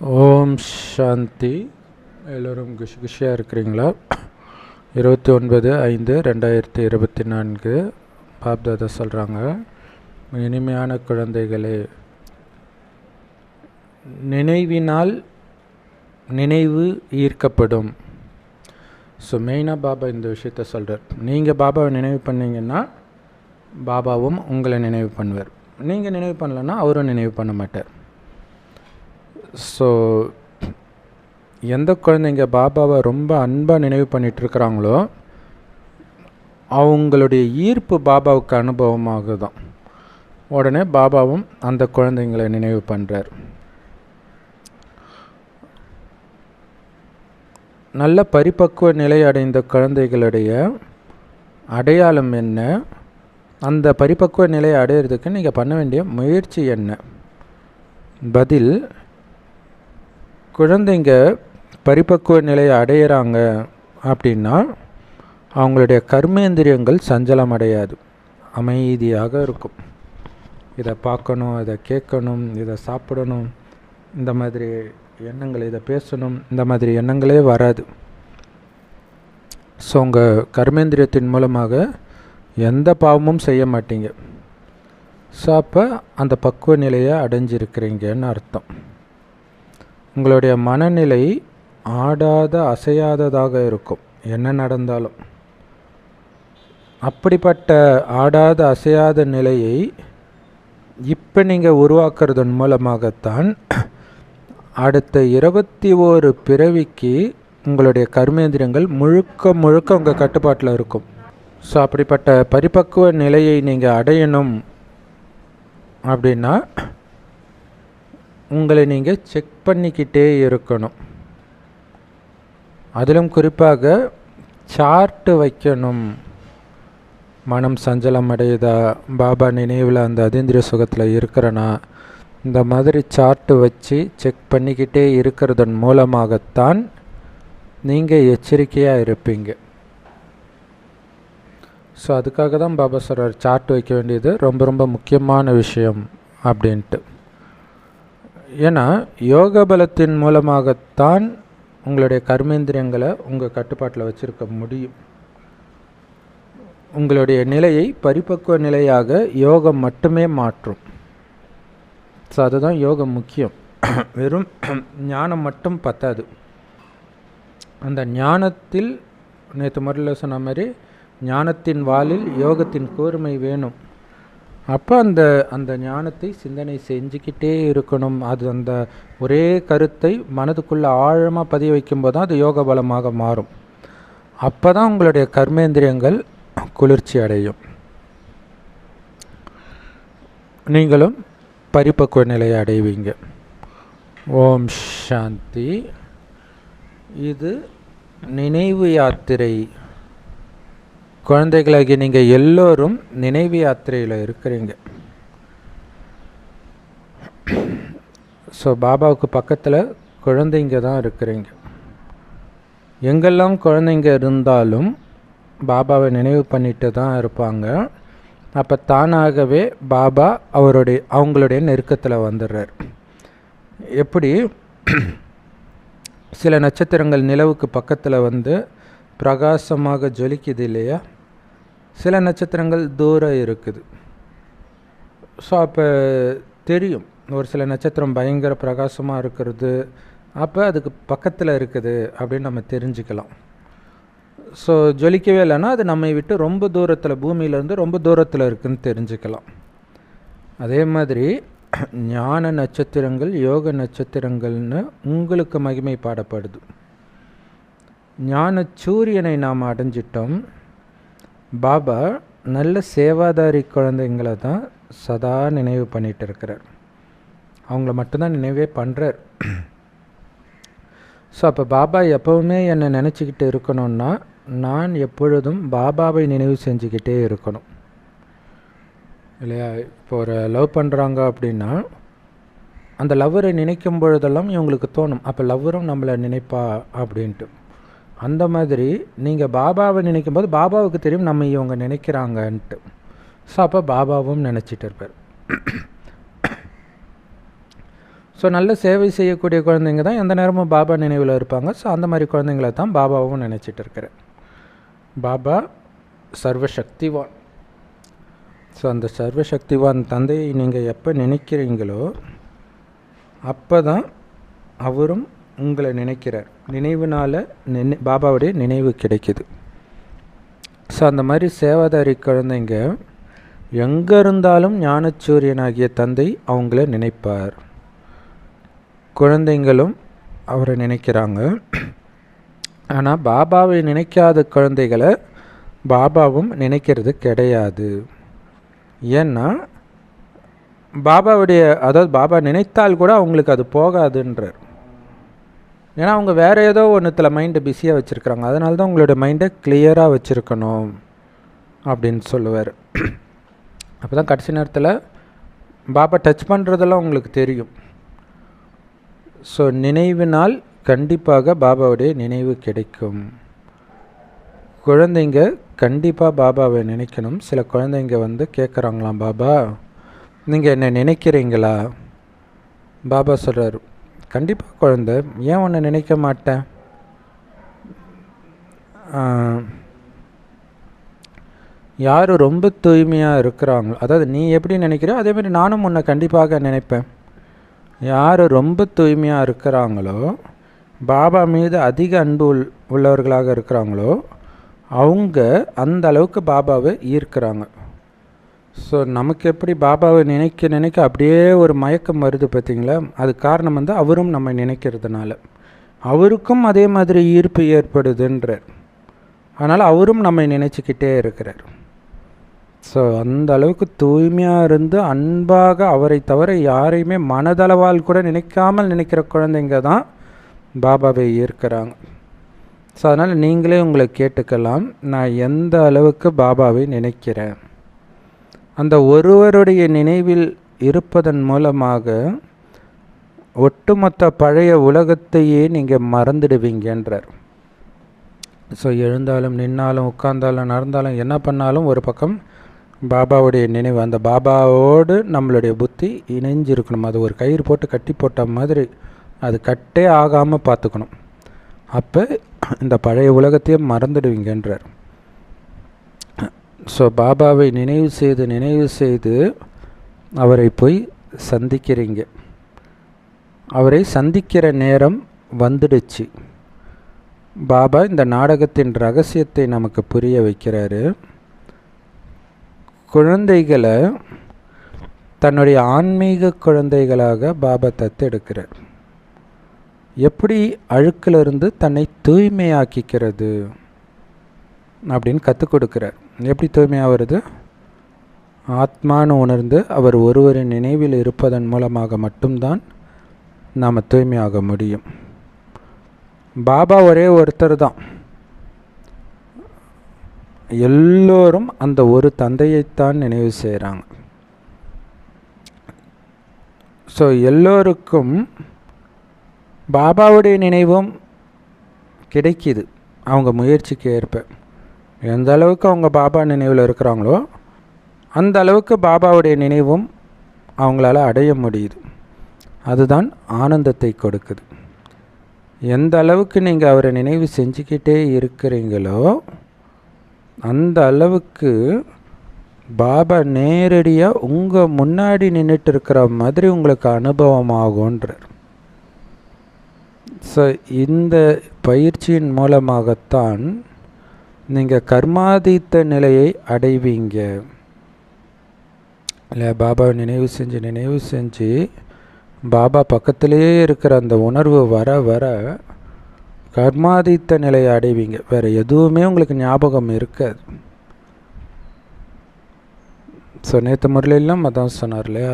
ஓம் சாந்தி. எல்லோரும் குஷியாக இருக்கிறீங்களா? 29/5/2024 பாப்தாதா சொல்கிறாங்க, இனிமையான குழந்தைகளே, நினைவினால் நினைவு ஈர்க்கப்படும். ஸோ மெயினாக பாபா இந்த விஷயத்த சொல்கிறார். நீங்கள் பாபாவை நினைவு பண்ணிங்கன்னா பாபாவும் உங்களை நினைவு பண்ணுவார். நீங்கள் நினைவு பண்ணலன்னா அவரும் நினைவு பண்ண மாட்டார். ஸோ எந்த குழந்தைங்க பாபாவை ரொம்ப அன்பாக நினைவு பண்ணிகிட்ருக்கிறாங்களோ அவங்களுடைய ஈர்ப்பு பாபாவுக்கு அனுபவமாகுதான். உடனே பாபாவும் அந்த குழந்தைங்களை நினைவு பண்ணுறார். நல்ல பரிபக்குவ நிலை அடைந்த குழந்தைகளுடைய அடையாளம் என்ன? அந்த பரிபக்குவ நிலையை அடையிறதுக்கு நீங்கள் பண்ண வேண்டிய முயற்சி என்ன? பதில், குழந்தைங்க பரிபக்குவ நிலையை அடையிறாங்க அப்படின்னா அவங்களுடைய கர்மேந்திரியங்கள் சஞ்சலம் அடையாது, அமைதியாக இருக்கும். இதை பார்க்கணும், இதை கேட்கணும், இதை சாப்பிடணும், இந்த மாதிரி எண்ணங்கள், இதை பேசணும், இந்த மாதிரி எண்ணங்களே வராது. ஸோ உங்கள் கர்மேந்திரியத்தின் மூலமாக எந்த பாவமும் செய்ய மாட்டீங்க. ஸோ அப்போ அந்த பக்குவ நிலையை அடைஞ்சிருக்கிறீங்கன்னு அர்த்தம். உங்களுடைய மனநிலை ஆடாத அசையாததாக இருக்கும் என்ன நடந்தாலும். அப்படிப்பட்ட ஆடாத அசையாத நிலையை இப்போ நீங்கள் உருவாக்குறதன் மூலமாகத்தான் அடுத்த 21 பிறவிக்கு உங்களுடைய கர்மேந்திரங்கள் முழுக்க முழுக்க உங்கள் கட்டுப்பாட்டில் இருக்கும். ஸோ அப்படிப்பட்ட பரிபக்குவ நிலையை நீங்கள் அடையணும் அப்படின்னா உங்களை நீங்கள் செக் பண்ணிக்கிட்டே இருக்கணும். அதிலும் குறிப்பாக சார்ட்டு வைக்கணும். மனம் சஞ்சலம் அடையுதா, பாபா நினைவில் அந்த அதீந்திரிய சுகத்தில் இருக்கிறனா, இந்த மாதிரி சார்ட்டு வச்சு செக் பண்ணிக்கிட்டே இருக்கிறதன் மூலமாகத்தான் நீங்கள் எச்சரிக்கையாக இருப்பீங்க. ஸோ அதுக்காக தான் பாபா சொல்கிறார், சார்ட் வைக்க வேண்டியது ரொம்ப ரொம்ப முக்கியமான விஷயம் அப்படின்ட்டு. ஏன்னா யோக பலத்தின் மூலமாகத்தான் உங்களுடைய கர்மேந்திரியங்களை உங்கள் கட்டுப்பாட்டில் வச்சுருக்க முடியும். உங்களுடைய நிலையை பரிபக்குவ நிலையாக யோகம் மட்டுமே மாற்றும். ஸோ அதுதான் யோகம் முக்கியம். வெறும் ஞானம் மட்டும் பத்தாது. அந்த ஞானத்தில் நேற்று முறையில் சொன்ன மாதிரி ஞானத்தின் வாளில் யோகத்தின் கூர்மை வேணும். அப்போ அந்த ஞானத்தை சிந்தனை செஞ்சுக்கிட்டே இருக்கணும். அது அந்த ஒரே கருத்தை மனதுக்குள்ளே ஆழமாக பதிய வைக்கும்போது தான் அது யோக பலமாக மாறும். அப்போ தான் உங்களுடைய கர்மேந்திரியங்கள் குளிர்ச்சி அடையும். நீங்களும் பரிபக்குவ நிலையை அடைவீங்க. ஓம் சாந்தி. இது நினைவு யாத்திரை. குழந்தைகளாகி நீங்கள் எல்லோரும் நினைவு யாத்திரையில் இருக்கிறீங்க. ஸோ பாபாவுக்கு பக்கத்தில் குழந்தைங்க தான் இருக்கிறீங்க. எங்கெல்லாம் குழந்தைங்க இருந்தாலும் பாபாவை நினைவு பண்ணிட்டு தான் இருப்பாங்க. அப்போ தானாகவே பாபா அவங்களுடைய நெருக்கத்தில் வந்துடுறார். எப்படி சில நட்சத்திரங்கள் நிலவுக்கு பக்கத்தில் வந்து பிரகாசமாக ஜொலிக்குது இல்லையா? சில நட்சத்திரங்கள் தூரம் இருக்குது. ஸோ அப்போ தெரியும் ஒரு சில நட்சத்திரம் பயங்கர பிரகாசமாக இருக்கிறது, அப்போ அதுக்கு பக்கத்தில் இருக்குது அப்படின்னு நம்ம தெரிஞ்சுக்கலாம். ஸோ ஜொலிக்கவே இல்லைன்னா அது நம்மை விட்டு ரொம்ப தூரத்தில், பூமியிலேருந்து ரொம்ப தூரத்தில் இருக்குதுன்னு தெரிஞ்சுக்கலாம். அதே மாதிரி ஞான நட்சத்திரங்கள், யோக நட்சத்திரங்கள்னு உங்களுக்கு மகிமை பாடப்படுது. ஞான சூரியனை நாம் அடைஞ்சிட்டோம். பாபா நல்ல சேவாதாரி குழந்தைங்களை தான் சதா நினைவு பண்ணிகிட்டு இருக்கிறார். அவங்கள மட்டும்தான் நினைவே பண்ணுறார். ஸோ அப்போ பாபா எப்போவுமே என்னை நினச்சிக்கிட்டு இருக்கணும்னா நான் எப்பொழுதும் பாபாவை நினைவு செஞ்சுக்கிட்டே இருக்கணும் இல்லையா? இப்போ ஒரு லவ் பண்ணுறாங்க அப்படின்னா அந்த லவ்வரை நினைக்கும் பொழுதெல்லாம் இவங்களுக்கு தோணும், அப்போ லவ்வரும் நம்மளை நினைப்பா அப்படின்ட்டு. அந்த மாதிரி நீங்கள் பாபாவை நினைக்கும் போது பாபாவுக்கு தெரியும் நம்ம இவங்க நினைக்கிறாங்கன்ட்டு. ஸோ அப்போ பாபாவும் நினச்சிட்டு இருப்பார். ஸோ நல்ல சேவை செய்யக்கூடிய குழந்தைங்க தான் எந்த நேரமும் பாபா நினைவில் இருப்பாங்க. ஸோ அந்த மாதிரி குழந்தைங்கள தான் பாபாவும் நினச்சிட்டு இருக்கிறேன். பாபா சர்வசக்திவான். ஸோ அந்த சர்வசக்திவான் தந்தையை நீங்கள் எப்போ நினைக்கிறீங்களோ அப்போ தான் அவரும் உங்களை நினைக்கிறார். நினைவுனால் பாபாவுடைய நினைவு கிடைக்குது. ஸோ அந்த மாதிரி சேவாதாரி குழந்தைங்க எங்கே இருந்தாலும் ஞானச்சூரியனாகிய தந்தை அவங்கள நினைப்பார். குழந்தைங்களும் அவரை நினைக்கிறாங்க. ஆனால் பாபாவை நினைக்காத குழந்தைகளை பாபாவும் நினைக்கிறது கிடையாது. ஏன்னா பாபாவுடைய பாபா நினைத்தால் கூட அவங்களுக்கு அது போகாதுன்றார். ஏன்னா அவங்க வேறு ஏதோ ஒன்றுத்தில் மைண்டை பிஸியாக வச்சுருக்குறாங்க. அதனால தான் உங்களுடைய மைண்டை கிளியராக வச்சுருக்கணும் அப்படின்னு சொல்லுவார். அப்போ தான் கடைசி நேரத்தில் பாபா டச் பண்ணுறதெல்லாம் உங்களுக்கு தெரியும். ஸோ நினைவினால் கண்டிப்பாக பாபாவுடைய நினைவு கிடைக்கும். குழந்தைங்க கண்டிப்பாக பாபாவை நினைக்கணும். சில குழந்தைங்க கேட்குறாங்களாம், பாபா நீங்கள் என்ன நினைக்கிறீங்களா? பாபா சொல்கிறார், கண்டிப்பாக குழந்தை, ஏன் ஒன்று நினைக்க மாட்டேன்? யார் ரொம்ப தூய்மையாக இருக்கிறாங்களோ, அதாவது நீ எப்படி நினைக்கிறியோ அதேமாதிரி நானும் உன்னை கண்டிப்பாக நினைப்பேன். யார் ரொம்ப தூய்மையாக இருக்கிறாங்களோ, பாபா மீது அதிக அன்பு உள்ளவர்களாக இருக்கிறாங்களோ, அவங்க அந்த அளவுக்கு பாபாவை ஈர்க்கிறாங்க. ஸோ நமக்கு எப்படி பாபாவை நினைக்க நினைக்க அப்படியே ஒரு மயக்கம் வருது பார்த்திங்களா? அது காரணம் அவரும் நம்ம நினைக்கிறதுனால அவருக்கும் அதே மாதிரி ஈர்ப்பு ஏற்படுதுன்றார். அதனால் அவரும் நம்மை நினச்சிக்கிட்டே இருக்கிறார். ஸோ அந்த அளவுக்கு தூய்மையாக இருந்து அன்பாக அவரை தவிர யாரையுமே மனதளவால் கூட நினைக்காமல் நினைக்கிற குழந்தைங்க தான் பாபாவை ஈர்க்கிறாங்க. ஸோ அதனால் நீங்களே உங்களை கேட்டுக்கலாம், நான் எந்த அளவுக்கு பாபாவை நினைக்கிறேன்? அந்த ஒருவருடைய நினைவில் இருப்பதன் மூலமாக ஒட்டுமொத்த பழைய உலகத்தையே நீங்கள் மறந்துடுவீங்கன்றார். ஸோ எழுந்தாலும் நின்னாலும் உட்கார்ந்தாலும் நடந்தாலும் என்ன பண்ணாலும் ஒரு பக்கம் பாபாவுடைய நினைவு, அந்த பாபாவோடு நம்மளுடைய புத்தி இணைஞ்சிருக்கணும். அது ஒரு கயிறு போட்டு கட்டி போட்ட மாதிரி அது கட்டே ஆகாமல் பார்த்துக்கணும். அப்போ இந்த பழைய உலகத்தையும் மறந்துடுவீங்கன்றார். ஸோ பாபாவை நினைவு செய்து அவரை போய் சந்திக்கிறீங்க. அவரை சந்திக்கிற நேரம் வந்துடுச்சு. பாபா இந்த நாடகத்தின் ரகசியத்தை நமக்கு புரிய வைக்கிறாரு. குழந்தைகளை தன்னுடைய ஆன்மீக குழந்தைகளாக பாபா தத்தெடுக்கிறார். எப்படி அழுக்கிலிருந்து தன்னை தூய்மையாக்கிக்கிறது அப்படின்னு கற்றுக் கொடுக்கிறார். எப்படி தூய்மையாக வருது? ஆத்மானு உணர்ந்து அவர் ஒருவரின் நினைவில் இருப்பதன் மூலமாக மட்டும்தான் நாம் தூய்மையாக முடியும். பாபா ஒரே ஒருத்தர் தான். எல்லோரும் அந்த ஒரு தந்தையைத்தான் நினைவு செய்கிறாங்க. ஸோ எல்லோருக்கும் பாபாவுடைய நினைவும் கிடைக்கிது அவங்க முயற்சிக்கு ஏற்ப. எந்த அளவுக்கு அவங்க பாபா நினைவில் இருக்கிறாங்களோ அந்த அளவுக்கு பாபாவுடைய நினைவும் அவங்களால அடைய முடியுது. அதுதான் ஆனந்தத்தை கொடுக்குது. எந்த அளவுக்கு நீங்கள் அவரை நினைவு செஞ்சுக்கிட்டே இருக்கிறீங்களோ அந்த அளவுக்கு பாபா நேரடியாக உங்கள் முன்னாடி நின்றுட்டு இருக்கிற மாதிரி உங்களுக்கு அனுபவமாகுன்றார். ஸோ இந்த பயிற்சியின் மூலமாகத்தான் நீங்கள் கர்மாதீத்த நிலையை அடைவீங்க. இல்லை, பாபாவை நினைவு செஞ்சு பாபா பக்கத்திலேயே இருக்கிற அந்த உணர்வு வர வர கர்மாதீத்த நிலையை அடைவீங்க. வேறு எதுவுமே உங்களுக்கு ஞாபகம் இருக்காது. ஸோ நேற்று முறையிலும் அதான் சொன்னார் இல்லையா,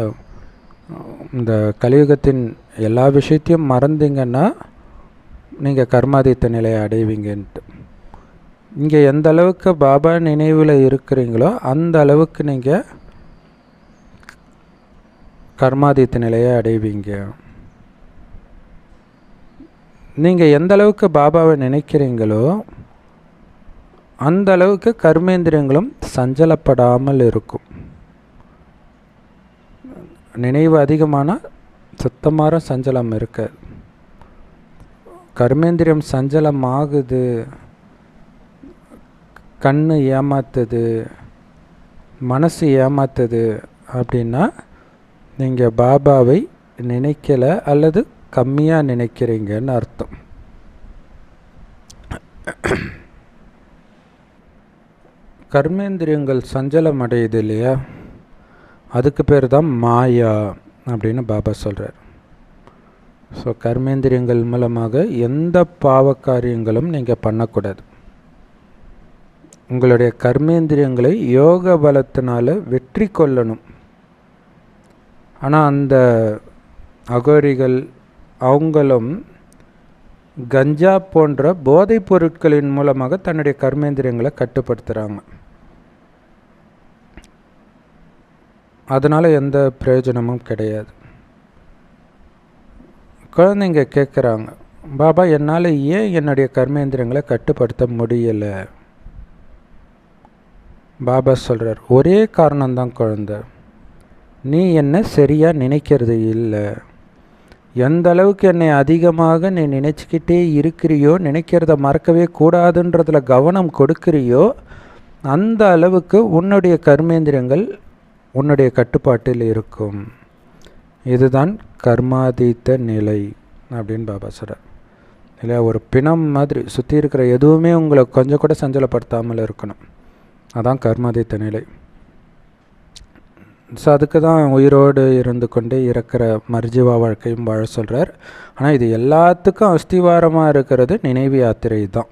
இந்த கலியுகத்தின் எல்லா விஷயத்தையும் மறந்தீங்கன்னா நீங்கள் கர்மாதீத்த நிலையை அடைவீங்கன்ட்டு. இங்கே எந்த அளவுக்கு பாபா நினைவில் இருக்கிறீங்களோ அந்த அளவுக்கு நீங்கள் கர்மாதீத்த நிலையை அடைவீங்க. நீங்கள் எந்த அளவுக்கு பாபாவை நினைக்கிறீங்களோ அந்த அளவுக்கு கர்மேந்திரியங்களும் சஞ்சலப்படாமல் இருக்கும். நினைவு அதிகமான சுத்தமான சஞ்சலம் இருக்காது. கர்மேந்திரியம் சஞ்சலம் ஆகுது, கண்ணு ஏமாத்துது, மனசு ஏமாத்துது அப்படின்னா நீங்கள் பாபாவை நினைக்கல அல்லது கம்மியாக நினைக்கிறீங்கன்னு அர்த்தம். கர்மேந்திரியங்கள் சஞ்சலம் அடையுது இல்லையா, அதுக்கு பேர் தான் மாயா அப்படின்னு பாபா சொல்கிறார். ஸோ கர்மேந்திரியங்கள் மூலமாக எந்த பாவ காரியங்களும் நீங்கள் பண்ணக்கூடாது. உங்களுடைய கர்மேந்திரியங்களை யோக பலத்தினால வெற்றி கொள்ளணும். ஆனால் அந்த அகோரிகள் அவங்களும் கஞ்சா போன்ற போதைப் பொருட்களின் மூலமாக தன்னுடைய கர்மேந்திரியங்களை கட்டுப்படுத்துகிறாங்க. அதனால் எந்த பிரயோஜனமும் கிடையாது. குழந்தைங்க கேட்குறாங்க, பாபா என்னால் ஏன் என்னுடைய கர்மேந்திரியங்களை கட்டுப்படுத்த முடியலை? பாபா சொல்கிறார், ஒரே காரணம்தான் குழந்தை, நீ என்ன சரியாக நினைக்கிறது இல்லை. எந்த அளவுக்கு என்னை அதிகமாக நீ நினச்சிக்கிட்டே இருக்கிறியோ, நினைக்கிறத மறக்கவே கூடாதுன்றதில் கவனம் கொடுக்குறியோ, அந்த அளவுக்கு உன்னுடைய கர்மேந்திரங்கள் உன்னுடைய கட்டுப்பாட்டில் இருக்கும். இதுதான் கர்மாதீத்த நிலை அப்படின்னு பாபா சொல்கிறார். இல்லை, ஒரு பிணம் மாதிரி சுற்றி இருக்கிற எதுவுமே உங்களை கொஞ்சம் கூட சஞ்சலப்படுத்தாமல் இருக்கணும். அதான் கர்மாதீத்த நிலை. ஸோ அதுக்கு தான் உயிரோடு இருந்து கொண்டே இறக்கிற மர்ஜீவா வாழ்க்கையும் வாழ சொல்கிறார். ஆனால் இது எல்லாத்துக்கும் அஸ்திவாரமாக இருக்கிறது நினைவு யாத்திரை தான்.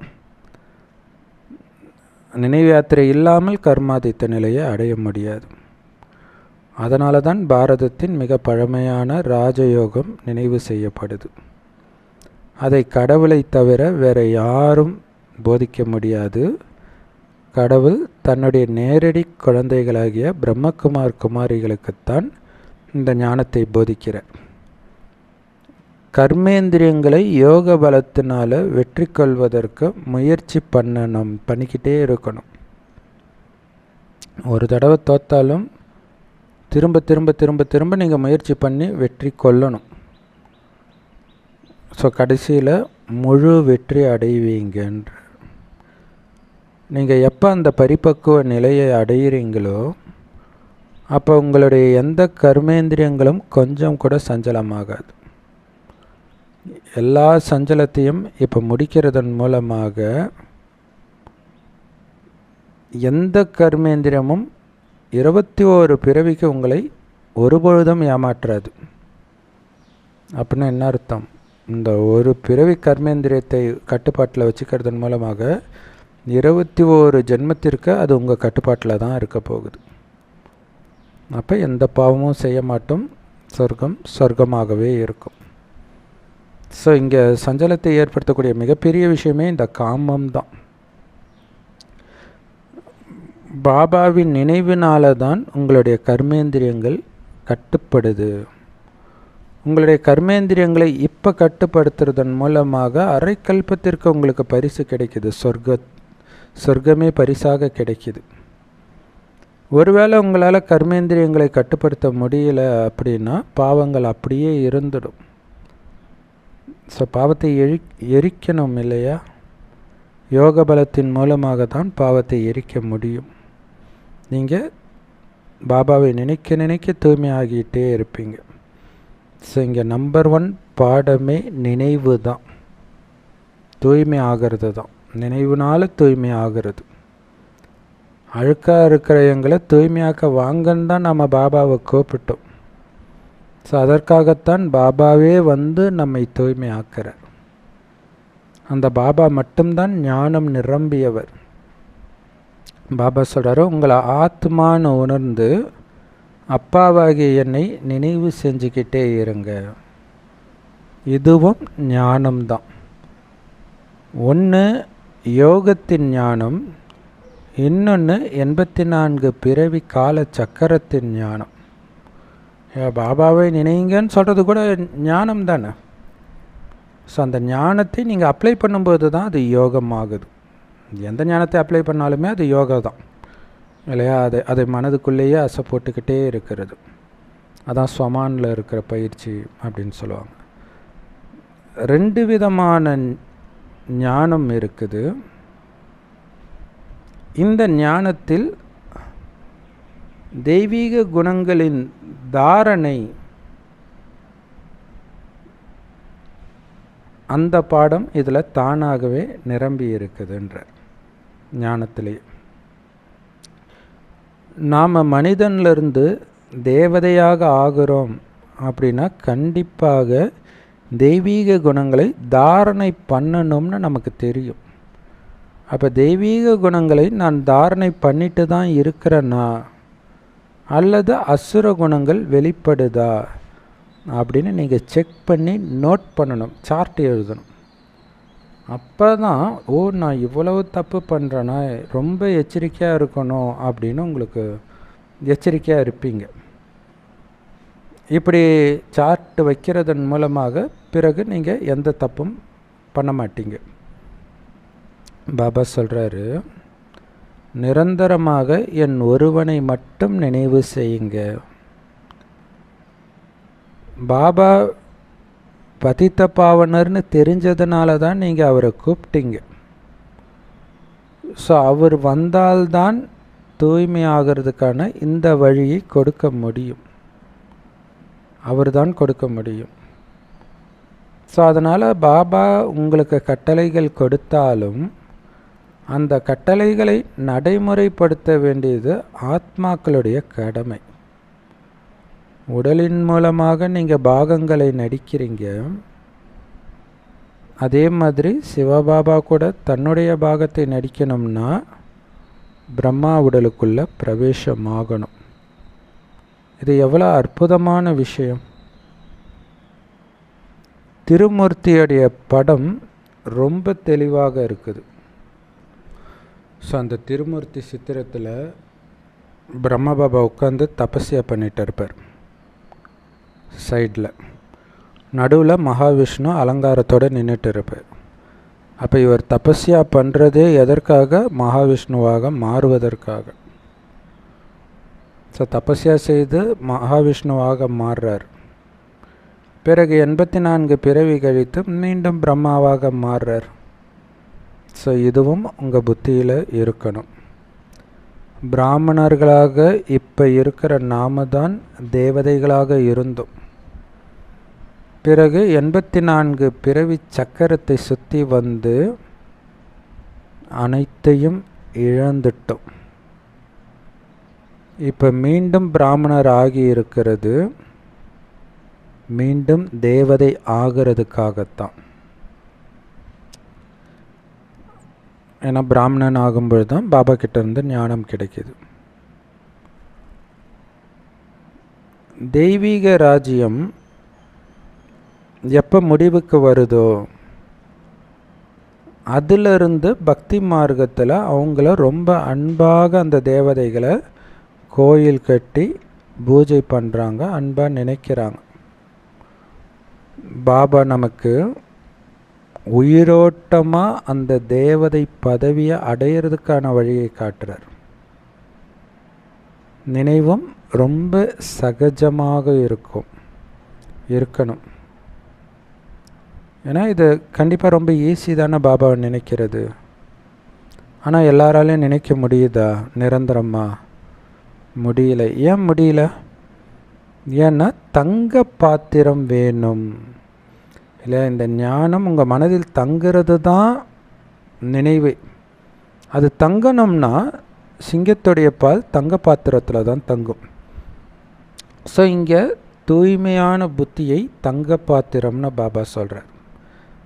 நினைவு யாத்திரை இல்லாமல் கர்மாதீத்த நிலையை அடைய முடியாது. அதனால தான் பாரதத்தின் மிக பழமையான ராஜயோகம் நினைவு செய்யப்படுது. அதை கடவுளை தவிர வேறு யாரும் போதிக்க முடியாது. கடவுள் தன்னுடைய நேரடி குழந்தைகளாகிய பிரம்மகுமார் குமாரிகளுக்குத்தான் இந்த ஞானத்தை போதிக்கிறார். கர்மேந்திரியங்களை யோக பலத்தினால் வெற்றி கொள்வதற்கு முயற்சி பண்ணிக்கிட்டே இருக்கணும். ஒரு தடவை தோத்தாலும் திரும்ப திரும்ப திரும்ப திரும்ப நீங்கள் முயற்சி பண்ணி வெற்றி கொள்ளணும். ஸோ கடைசியில் முழு வெற்றி அடைவீங்கன்ற. நீங்கள் எப்போ அந்த பரிபக்குவ நிலையை அடைகிறீங்களோ அப்போ உங்களுடைய எந்த கர்மேந்திரியங்களும் கொஞ்சம் கூட சஞ்சலமாகாது. எல்லா சஞ்சலத்தையும் இப்போ முடிக்கிறதன் மூலமாக எந்த கர்மேந்திரியமும் 21 பிறவிக்கு உங்களை ஒருபொழுதும் ஏமாற்றாது. அப்படின்னா என்ன அர்த்தம்? இந்த ஒரு பிறவி கர்மேந்திரியத்தை கட்டுப்பாட்டில் வச்சுக்கிறதன் மூலமாக 21 ஜென்மத்திற்கு அது உங்கள் கட்டுப்பாட்டில் தான் இருக்க போகுது. அப்போ எந்த பாவமும் செய்ய மாட்டோம், சொர்க்கமாகவே இருக்கும். ஸோ இங்கே சஞ்சலத்தை ஏற்படுத்தக்கூடிய மிகப்பெரிய விஷயமே இந்த காமம் தான். பாபாவின் நினைவினால தான் உங்களுடைய கர்மேந்திரியங்கள் கட்டுப்படுது. உங்களுடைய கர்மேந்திரியங்களை இப்போ கட்டுப்படுத்துறதன் மூலமாக அரை கல்பத்திற்கு உங்களுக்கு பரிசு கிடைக்குது. சொர்க்கமே பரிசாக கிடைக்குது. ஒருவேளை உங்களால் கர்மேந்திரியங்களை கட்டுப்படுத்த முடியல அப்படின்னா பாவங்கள் அப்படியே இருந்துடும். ஸோ பாவத்தை எரிக்கணும் இல்லையா? யோக பலத்தின் மூலமாக தான் பாவத்தை எரிக்க முடியும். நீங்கள் பாபாவை நினைக்க நினைக்க தூய்மை ஆகிட்டே இருப்பீங்க. ஸோ இங்கே நம்பர் 1 பாடமே நினைவு தான். தூய்மை ஆகிறது தான். நினைவுனால தூய்மை ஆகிறது. அழுக்காக இருக்கிற எங்களை தூய்மையாக்க வாங்கன்னு தான் நம்ம பாபாவை கூப்பிட்டோம். ஸோ அதற்காகத்தான் பாபாவே வந்து நம்மை தூய்மை ஆக்கிறார். அந்த பாபா மட்டும்தான் ஞானம் நிரம்பியவர். பாபா சொல்கிறாரு, உங்களை ஆத்மான்னு உணர்ந்து அப்பாவாகிய என்னை நினைவு செஞ்சுக்கிட்டே இருங்க. இதுவும் ஞானம்தான். ஒன்று யோகத்தின் ஞானம், இன்னொன்று 84 பிறவி கால சக்கரத்தின் ஞானம். பாபாவை நினைங்கன்னு சொல்கிறது கூட ஞானம் தானே. ஸோ அந்த ஞானத்தை நீங்கள் அப்ளை பண்ணும்போது தான் அது யோகம் ஆகுது. எந்த ஞானத்தை அப்ளை பண்ணாலுமே அது யோகா தான் இல்லையா? அதை மனதுக்குள்ளேயே அசை போட்டுக்கிட்டே இருக்கிறது. அதான் ஸ்வமானில் இருக்கிற பயிற்சி அப்படின்னு சொல்லுவாங்க. 2 விதமான ஞானம் இருக்குது. இந்த ஞானத்தில் தெய்வீக குணங்களின் தாரணை, அந்த பாடம் இதில் தானாகவே நிரம்பி இருக்குதுன்ற ஞானத்திலே. நாம் மனிதனிலிருந்து தேவதையாக ஆகிறோம் அப்படின்னா கண்டிப்பாக தெய்வீக குணங்களை தாரணை பண்ணணும்னு நமக்கு தெரியும். அப்போ தெய்வீக குணங்களை நான் தாரணை பண்ணிட்டு தான் இருக்கிறேன்னா அல்லது அசுர குணங்கள் வெளிப்படுதா அப்படின்னு நீங்கள் செக் பண்ணி நோட் பண்ணணும், சார்ட் எழுதணும். அப்போ தான் நான் இவ்வளவு தப்பு பண்ணுறேன்னா ரொம்ப எச்சரிக்கையாக இருக்கணும் அப்படின்னு உங்களுக்கு எச்சரிக்கையாக இருப்பீங்க. இப்படி சார்ட் வைக்கிறதன் மூலமாக பிறகு நீங்கள் எந்த தப்பும் பண்ண மாட்டீங்க. பாபா சொல்கிறாரு, நிரந்தரமாக என் ஒருவனை மட்டும் நினைவு செய்யுங்க. பாபா பதித்த பாவனர்னு தெரிஞ்சதுனால தான் நீங்கள் அவரை கூப்பிட்டீங்க. ஸோ அவர் வந்தால்தான் தூய்மை ஆகிறதுக்கான இந்த வழியை கொடுக்க முடியும், அவர் தான் கொடுக்க முடியும். ஸோ அதனால் பாபா உங்களுக்கு கட்டளைகள் கொடுத்தாலும் அந்த கட்டளைகளை நடைமுறைப்படுத்த வேண்டியது ஆத்மாக்களுடைய கடமை. உடலின் மூலமாக நீங்கள் பாகங்களை நடிக்கிறீங்க, அதே மாதிரி சிவபாபா கூட தன்னுடைய பாகத்தை நடிக்கணும்னா பிரம்மா உடலுக்குள்ள பிரவேசமாகணும். இது எவ்வளோ அற்புதமான விஷயம். திருமூர்த்தியுடைய படம் ரொம்ப தெளிவாக இருக்குது. ஸோ அந்த திருமூர்த்தி சித்திரத்தில் பிரம்ம பாபா உட்காந்து தபஸ்யா பண்ணிட்டு இருப்பார். சைடில் நடுவில் மகாவிஷ்ணு அலங்காரத்தோடு நின்றுட்டு இருப்பார். அப்போ இவர் தபஸ்யா பண்ணுறதே எதற்காக? மகாவிஷ்ணுவாக மாறுவதற்காக. ஸோ தபஸ்யா செய்து மகாவிஷ்ணுவாக மாறுறார். பிறகு 84 பிறவி கழித்து மீண்டும் பிரம்மாவாக மாறுறார். ஸோ இதுவும் உங்கள் புத்தியில் இருக்கணும். பிராமணர்களாக இப்போ இருக்கிற நாம தான் தேவதைகளாக இருந்தோம். பிறகு 84 பிறவி சக்கரத்தை சுற்றி வந்து அனைத்தையும் இழந்துட்டோம். இப்போ மீண்டும் பிராமணர் ஆகி இருக்கிறது மீண்டும் தேவதை ஆகிறதுக்காகத்தான். ஏன்னா பிராமணன் ஆகும்பொழுது தான் பாபா கிட்ட இருந்து ஞானம் கிடைக்கிது. தெய்வீக ராஜ்யம் எப்போ முடிவுக்கு வருதோ அதிலிருந்து பக்தி மார்க்கத்தில் அவங்கள ரொம்ப அன்பாக அந்த தேவதைகளை கோயில் கட்டி பூஜை பண்ணுறாங்க, அன்பாக நினைக்கிறாங்க. பாபா நமக்கு உயிரோட்டமாக அந்த தேவதை பதவியை அடையிறதுக்கான வழியை காட்டுறார். நினைவும் ரொம்ப சகஜமாக இருக்கணும். ஏன்னா இது கண்டிப்பாக ரொம்ப ஈஸி தானே பாபாவை நினைக்கிறது. ஆனால் எல்லாராலையும் நினைக்க முடியுதா நிரந்தரமாக? முடியல. ஏன் முடியல? ஏன்னா தங்க பாத்திரம் வேணும் இல்லை? இந்த ஞானம் உங்கள் மனதில் தங்கிறது தான் நினைவு. அது தங்கணும்னா சிங்கத்துடைய பால் தங்க பாத்திரத்தில் தான் தங்கும். ஸோ இங்கே தூய்மையான புத்தியை தங்க பாத்திரம்னு பாபா சொல்கிறார்.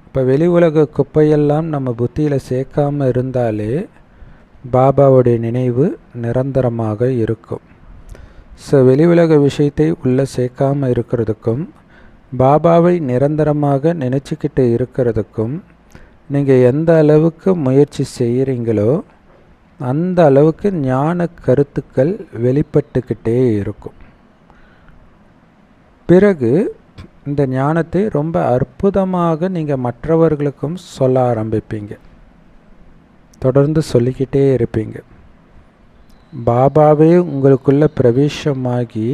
இப்போ வெளி உலக குப்பையெல்லாம் நம்ம புத்தியில் சேர்க்காமல் இருந்தாலே பாபாவுடைய நினைவு நிரந்தரமாக இருக்கும். ஸோ வெளி உலக விஷயத்தை உள்ளே சேர்க்காமல் இருக்கிறதுக்கும் பாபாவை நிரந்தரமாக நினச்சிக்கிட்டு இருக்கிறதுக்கும் நீங்கள் எந்த அளவுக்கு முயற்சி செய்கிறீங்களோ அந்த அளவுக்கு ஞான கருத்துக்கள் வெளிப்பட்டுக்கிட்டே இருக்கும். பிறகு இந்த ஞானத்தை ரொம்ப அற்புதமாக நீங்கள் மற்றவர்களுக்கும் சொல்ல ஆரம்பிப்பீங்க, தொடர்ந்து சொல்லிக்கிட்டே இருப்பீங்க. பாபாவே உங்களுக்குள்ள பிரவேசமாகி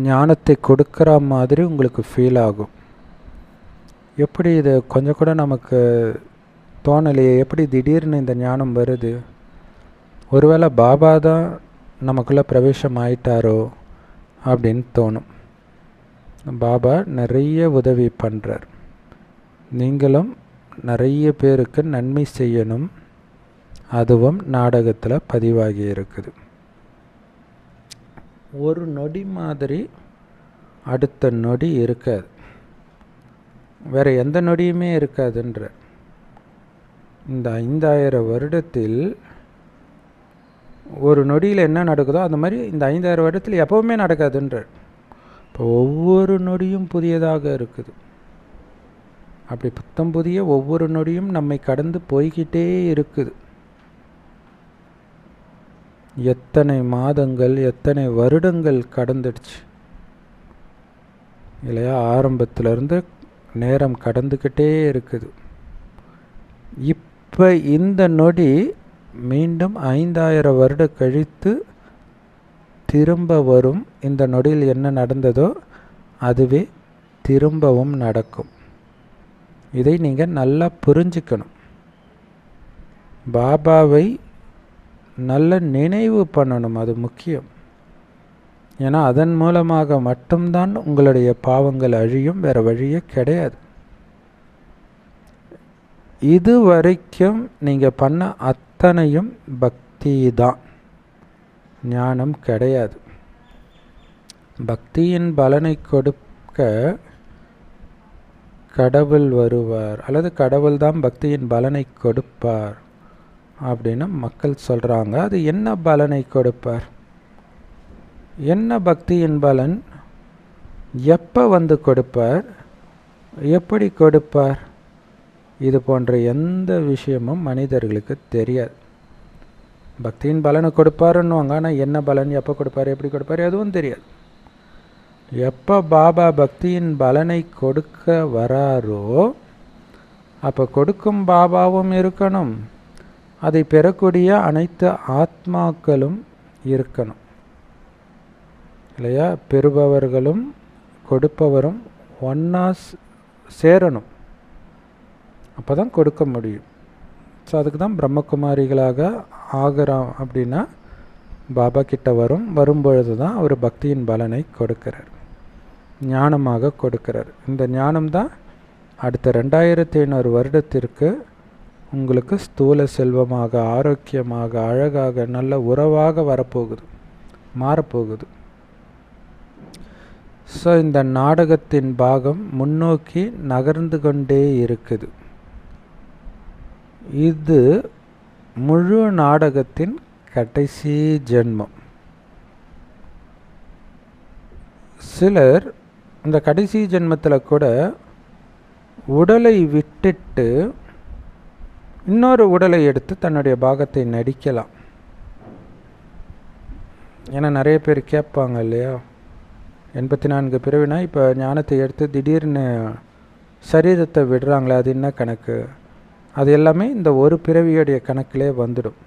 ஞானத்தை கொடுக்குற மாதிரி உங்களுக்கு ஃபீல் ஆகும். எப்படி இது கொஞ்சம் கூட நமக்கு தோணலையே, எப்படி திடீர்னு இந்த ஞானம் வருது? ஒருவேளை பாபா தான் நமக்குள்ளே பிரவேசம் ஆயிட்டாரோ அப்படின்னு தோணும். பாபா நிறைய உதவி பண்ணுறார். நீங்களும் நிறைய பேருக்கு நன்மை செய்யணும். அதுவும் நாடகத்தில் பதிவாகி இருக்குது. ஒரு நொடி மாதிரி அடுத்த நொடி இருக்காது, வேறு எந்த நொடியுமே இருக்காதுன்ற. இந்த 5000 வருடத்தில் ஒரு நொடியில் என்ன நடக்குதோ அந்த மாதிரி இந்த 5000 வருடத்தில் எப்போவுமே நடக்காதுன்ற. இப்போ ஒவ்வொரு நொடியும் புதியதாக இருக்குது. அப்படி புத்தம் புதிய ஒவ்வொரு நொடியும் நம்மை கடந்து போய்கிட்டே இருக்குது. எத்தனை மாதங்கள் எத்தனை வருடங்கள் கடந்துடுச்சு இல்லையா? ஆரம்பத்திலிருந்து நேரம் கடந்துக்கிட்டே இருக்குது. இப்போ இந்த நொடி மீண்டும் 5000 வருடம் கழித்து திரும்ப வரும். இந்த நொடியில் என்ன நடந்ததோ அதுவே திரும்பவும் நடக்கும். இதை நீங்கள் நல்லா புரிஞ்சுக்கணும். பாபாவை நல்ல நினைவு பண்ணணும், அது முக்கியம். ஏன்னா அதன் மூலமாக மட்டும்தான் உங்களுடைய பாவங்கள் அழியும், வேறு வழியே கிடையாது. இது வரைக்கும் நீங்கள் பண்ண அத்தனையும் பக்தி தான், ஞானம் கிடையாது. பக்தியின் பலனை கொடுக்க கடவுள் வருவார், அல்லது கடவுள் தான் பக்தியின் பலனை கொடுப்பார் அப்படின்னு மக்கள் சொல்கிறாங்க. அது என்ன பலனை கொடுப்பார்? என்ன பக்தியின் பலன்? எப்போ வந்து கொடுப்பார்? எப்படி கொடுப்பார்? இது போன்ற எந்த விஷயமும் மனிதர்களுக்கு தெரியாது. பக்தியின் பலனை கொடுப்பாருன்னுவாங்க, ஆனால் என்ன பலன், எப்போ கொடுப்பார், எப்படி கொடுப்பார், எதுவும் தெரியாது. எப்போ பாபா பக்தியின் பலனை கொடுக்க வராரோ அப்போ கொடுக்கும் பாபாவும் இருக்கணும், அதை பெறக்கூடிய அனைத்து ஆத்மாக்களும் இருக்கணும் இல்லையா? பெறுபவர்களும் கொடுப்பவரும் ஒன்றா சேரணும், அப்போ தான் கொடுக்க முடியும். ஸோ அதுக்கு தான் பிரம்மகுமாரிகளாக ஆகிறோம். அப்படின்னா பாபா கிட்ட வரும்பொழுது தான் அவர் பக்தியின் பலனை கொடுக்கிறார், ஞானமாக கொடுக்கிறார். இந்த ஞானம் தான் அடுத்த 2500 வருடத்திற்கு உங்களுக்கு ஸ்தூல செல்வமாக, ஆரோக்கியமாக, அழகாக, நல்ல உறவாக வரப்போகுது, மாறப்போகுது. ஸோ இந்த நாடகத்தின் பாகம் முன்னோக்கி நகர்ந்து கொண்டே இருக்குது. இது முழு நாடகத்தின் கடைசி ஜென்மம். சிலர் இந்த கடைசி ஜென்மத்தில் கூட உடலை விட்டுட்டு இன்னொரு உடலை எடுத்து தன்னுடைய பாகத்தை நடிக்கலாம். ஏன்னா நிறைய பேர் கேட்பாங்க இல்லையா, 84 பிறவினா இப்போ ஞானத்தை எடுத்து திடீர்னு சரீரத்தை விடுறாங்களே, அது என்ன கணக்கு? அது எல்லாமே இந்த ஒரு பிறவியுடைய கணக்கிலே வந்துடும்.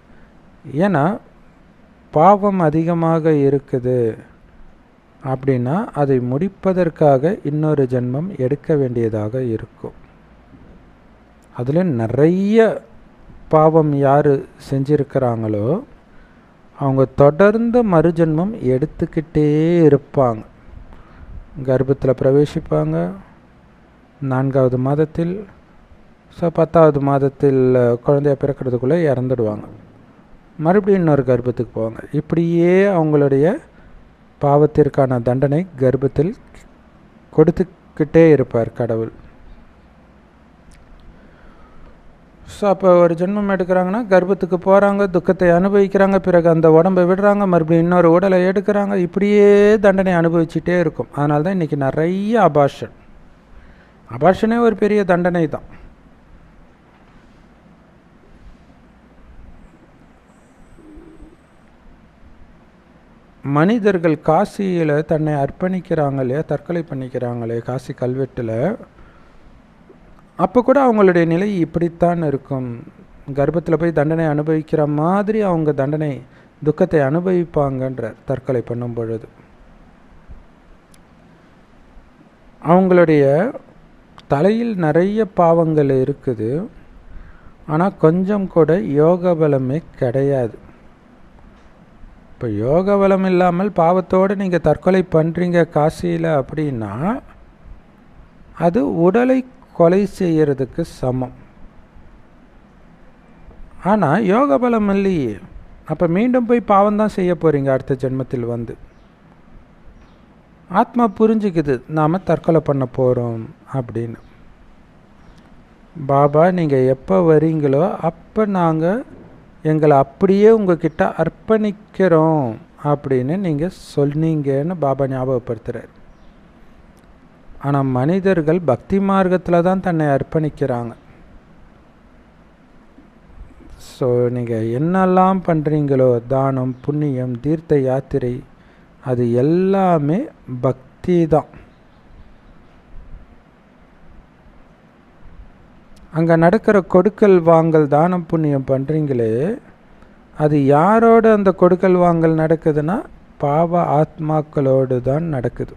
ஏன்னா பாவம் அதிகமாக இருக்குது அப்படின்னா அதை முடிப்பதற்காக இன்னொரு ஜென்மம் எடுக்க வேண்டியதாக இருக்கும். அதில் நிறைய பாவம் யார் செஞ்சிருக்கிறாங்களோ அவங்க தொடர்ந்து மறுஜென்மம் எடுத்துக்கிட்டே இருப்பாங்க. கர்ப்பத்தில் பிரவேசிப்பாங்க, 4வது மாதத்தில், ஸோ 10வது மாதத்தில் குழந்தைய பிறக்கிறதுக்குள்ளே இறந்துடுவாங்க, மறுபடியும் இன்னொரு கர்ப்பத்துக்கு போவாங்க. இப்படியே அவங்களுடைய பாவத்திற்கான தண்டனை கர்ப்பத்தில் கொடுத்துக்கிட்டே இருப்பார் கடவுள். ஸோ அப்போ ஒரு ஜென்மம் எடுக்கிறாங்கன்னா கர்ப்பத்துக்கு போகிறாங்க, துக்கத்தை அனுபவிக்கிறாங்க, பிறகு அந்த உடம்பை விடுறாங்க, மறுபடியும் இன்னொரு உடலை எடுக்கிறாங்க, இப்படியே தண்டனை அனுபவிச்சுட்டே இருக்கும். அதனால தான் இன்றைக்கி நிறைய அபார்ஷனே ஒரு பெரிய தண்டனை தான். மனிதர்கள் காசியில் தன்னை அர்ப்பணிக்கிறாங்க இல்லையா, தற்கொலை பண்ணிக்கிறாங்களே காசி கல்வெட்டில், அப்போ கூட அவங்களுடைய நிலை இப்படித்தான் இருக்கும். கர்ப்பத்தில் போய் தண்டனை அனுபவிக்கிற மாதிரி அவங்க துக்கத்தை அனுபவிப்பாங்கன்ற தற்கொலை பண்ணும் பொழுது. அவங்களுடைய தலையில் நிறைய பாவங்கள் இருக்குது, ஆனால் கொஞ்சம் கூட யோக பலமே கிடையாது. இப்போ யோக பலம் இல்லாமல் பாவத்தோடு நீங்கள் தற்கொலை பண்ணுறீங்க காசியில் அப்படின்னா அது உடலை கொலை செய்கிறதுக்கு சமம். ஆனால் யோக பலம் இல்லையே, அப்போ மீண்டும் போய் பாவம்தான் செய்ய போகிறீங்க அடுத்த ஜென்மத்தில் வந்து. ஆத்மா புரிஞ்சுக்குது நாம் தற்கொலை பண்ண போகிறோம் அப்படின்னு. பாபா நீங்கள் எப்போ வரீங்களோ அப்போ நாங்கள் எங்களை அப்படியே உங்ககிட்ட அர்ப்பணிக்கிறோம் அப்படின்னு நீங்கள் சொன்னீங்கன்னு பாபா ஞாபகப்படுத்துகிறார். ஆனால் மனிதர்கள் பக்தி மார்க்கத்தில் தான் தன்னை அர்ப்பணிக்கிறாங்க. ஸோ நீங்கள் என்னெல்லாம் பண்ணுறீங்களோ, தானம், புண்ணியம், தீர்த்த யாத்திரை, அது எல்லாமே பக்தி தான். அங்கே நடக்கிற கொடுக்கல் வாங்கல், தானம் புண்ணியம் பண்ணுறீங்களே, அது யாரோட அந்த கொடுக்கல் வாங்கல் நடக்குதுன்னா பாவ ஆத்மாக்களோடு தான் நடக்குது.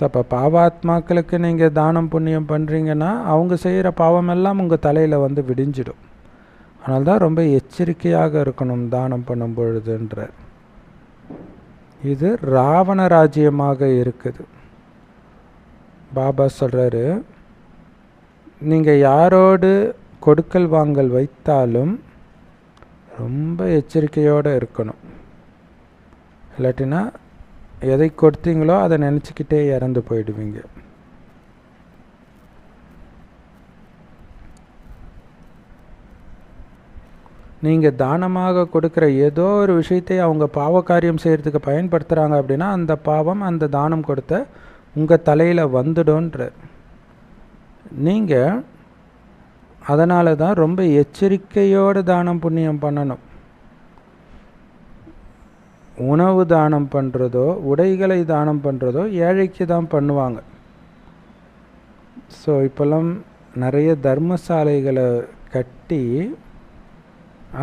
அப்போ பாவாத்மாக்களுக்கு நீங்கள் தானம் புண்ணியம் பண்ணுறீங்கன்னா அவங்க செய்கிற பாவமெல்லாம் உங்கள் தலையில் வந்து விடிஞ்சிடும். அதனால தான் ரொம்ப எச்சரிக்கையாக இருக்கணும் தானம் பண்ணும் பொழுதுன்றார். இது ராவண ராஜ்யமாக இருக்குது. பாபா சொல்கிறாரு, நீங்கள் யாரோடு கொடுக்கல் வாங்கல் வைத்தாலும் ரொம்ப எச்சரிக்கையோடு இருக்கணும். இல்லாட்டினா எதை கொடுத்தீங்களோ அதை நினச்சிக்கிட்டே இறந்து போயிடுவீங்க. நீங்கள் தானமாக கொடுக்குற ஏதோ ஒரு விஷயத்தை அவங்க பாவ காரியம் செய்கிறதுக்கு பயன்படுத்துகிறாங்க அப்படின்னா அந்த பாவம் அந்த தானம் கொடுத்த உங்கள் தலையில் வந்துடும்ன்ற. நீங்கள் அதனால தான் ரொம்ப எச்சரிக்கையோடு தானம் புண்ணியம் பண்ணணும். உணவு தானம் பண்ணுறதோ உடைகளை தானம் பண்ணுறதோ ஏழைக்கு தான் பண்ணுவாங்க. ஸோ இப்போல்லாம் நிறைய தர்மசாலைகளை கட்டி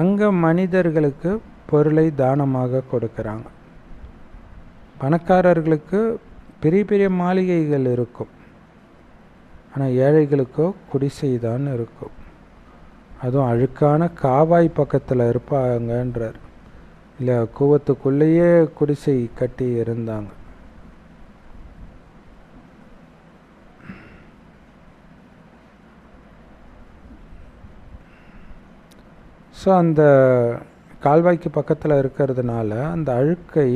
அங்கே மனிதர்களுக்கு பொருளை தானமாக கொடுக்குறாங்க. பணக்காரர்களுக்கு பெரிய பெரிய மாளிகைகள் இருக்கும், ஆனால் ஏழைகளுக்கோ குடிசை தான் இருக்கும். அதுவும் அழுக்கான காவாய் பக்கத்தில் இருப்பாங்கன்றார். இல்லை, கூவத்துக்குள்ளேயே குடிசை கட்டி இருந்தாங்க. ஸோ அந்த கால்வாய்க்கு பக்கத்தில் இருக்கிறதுனால அந்த அழுக்கை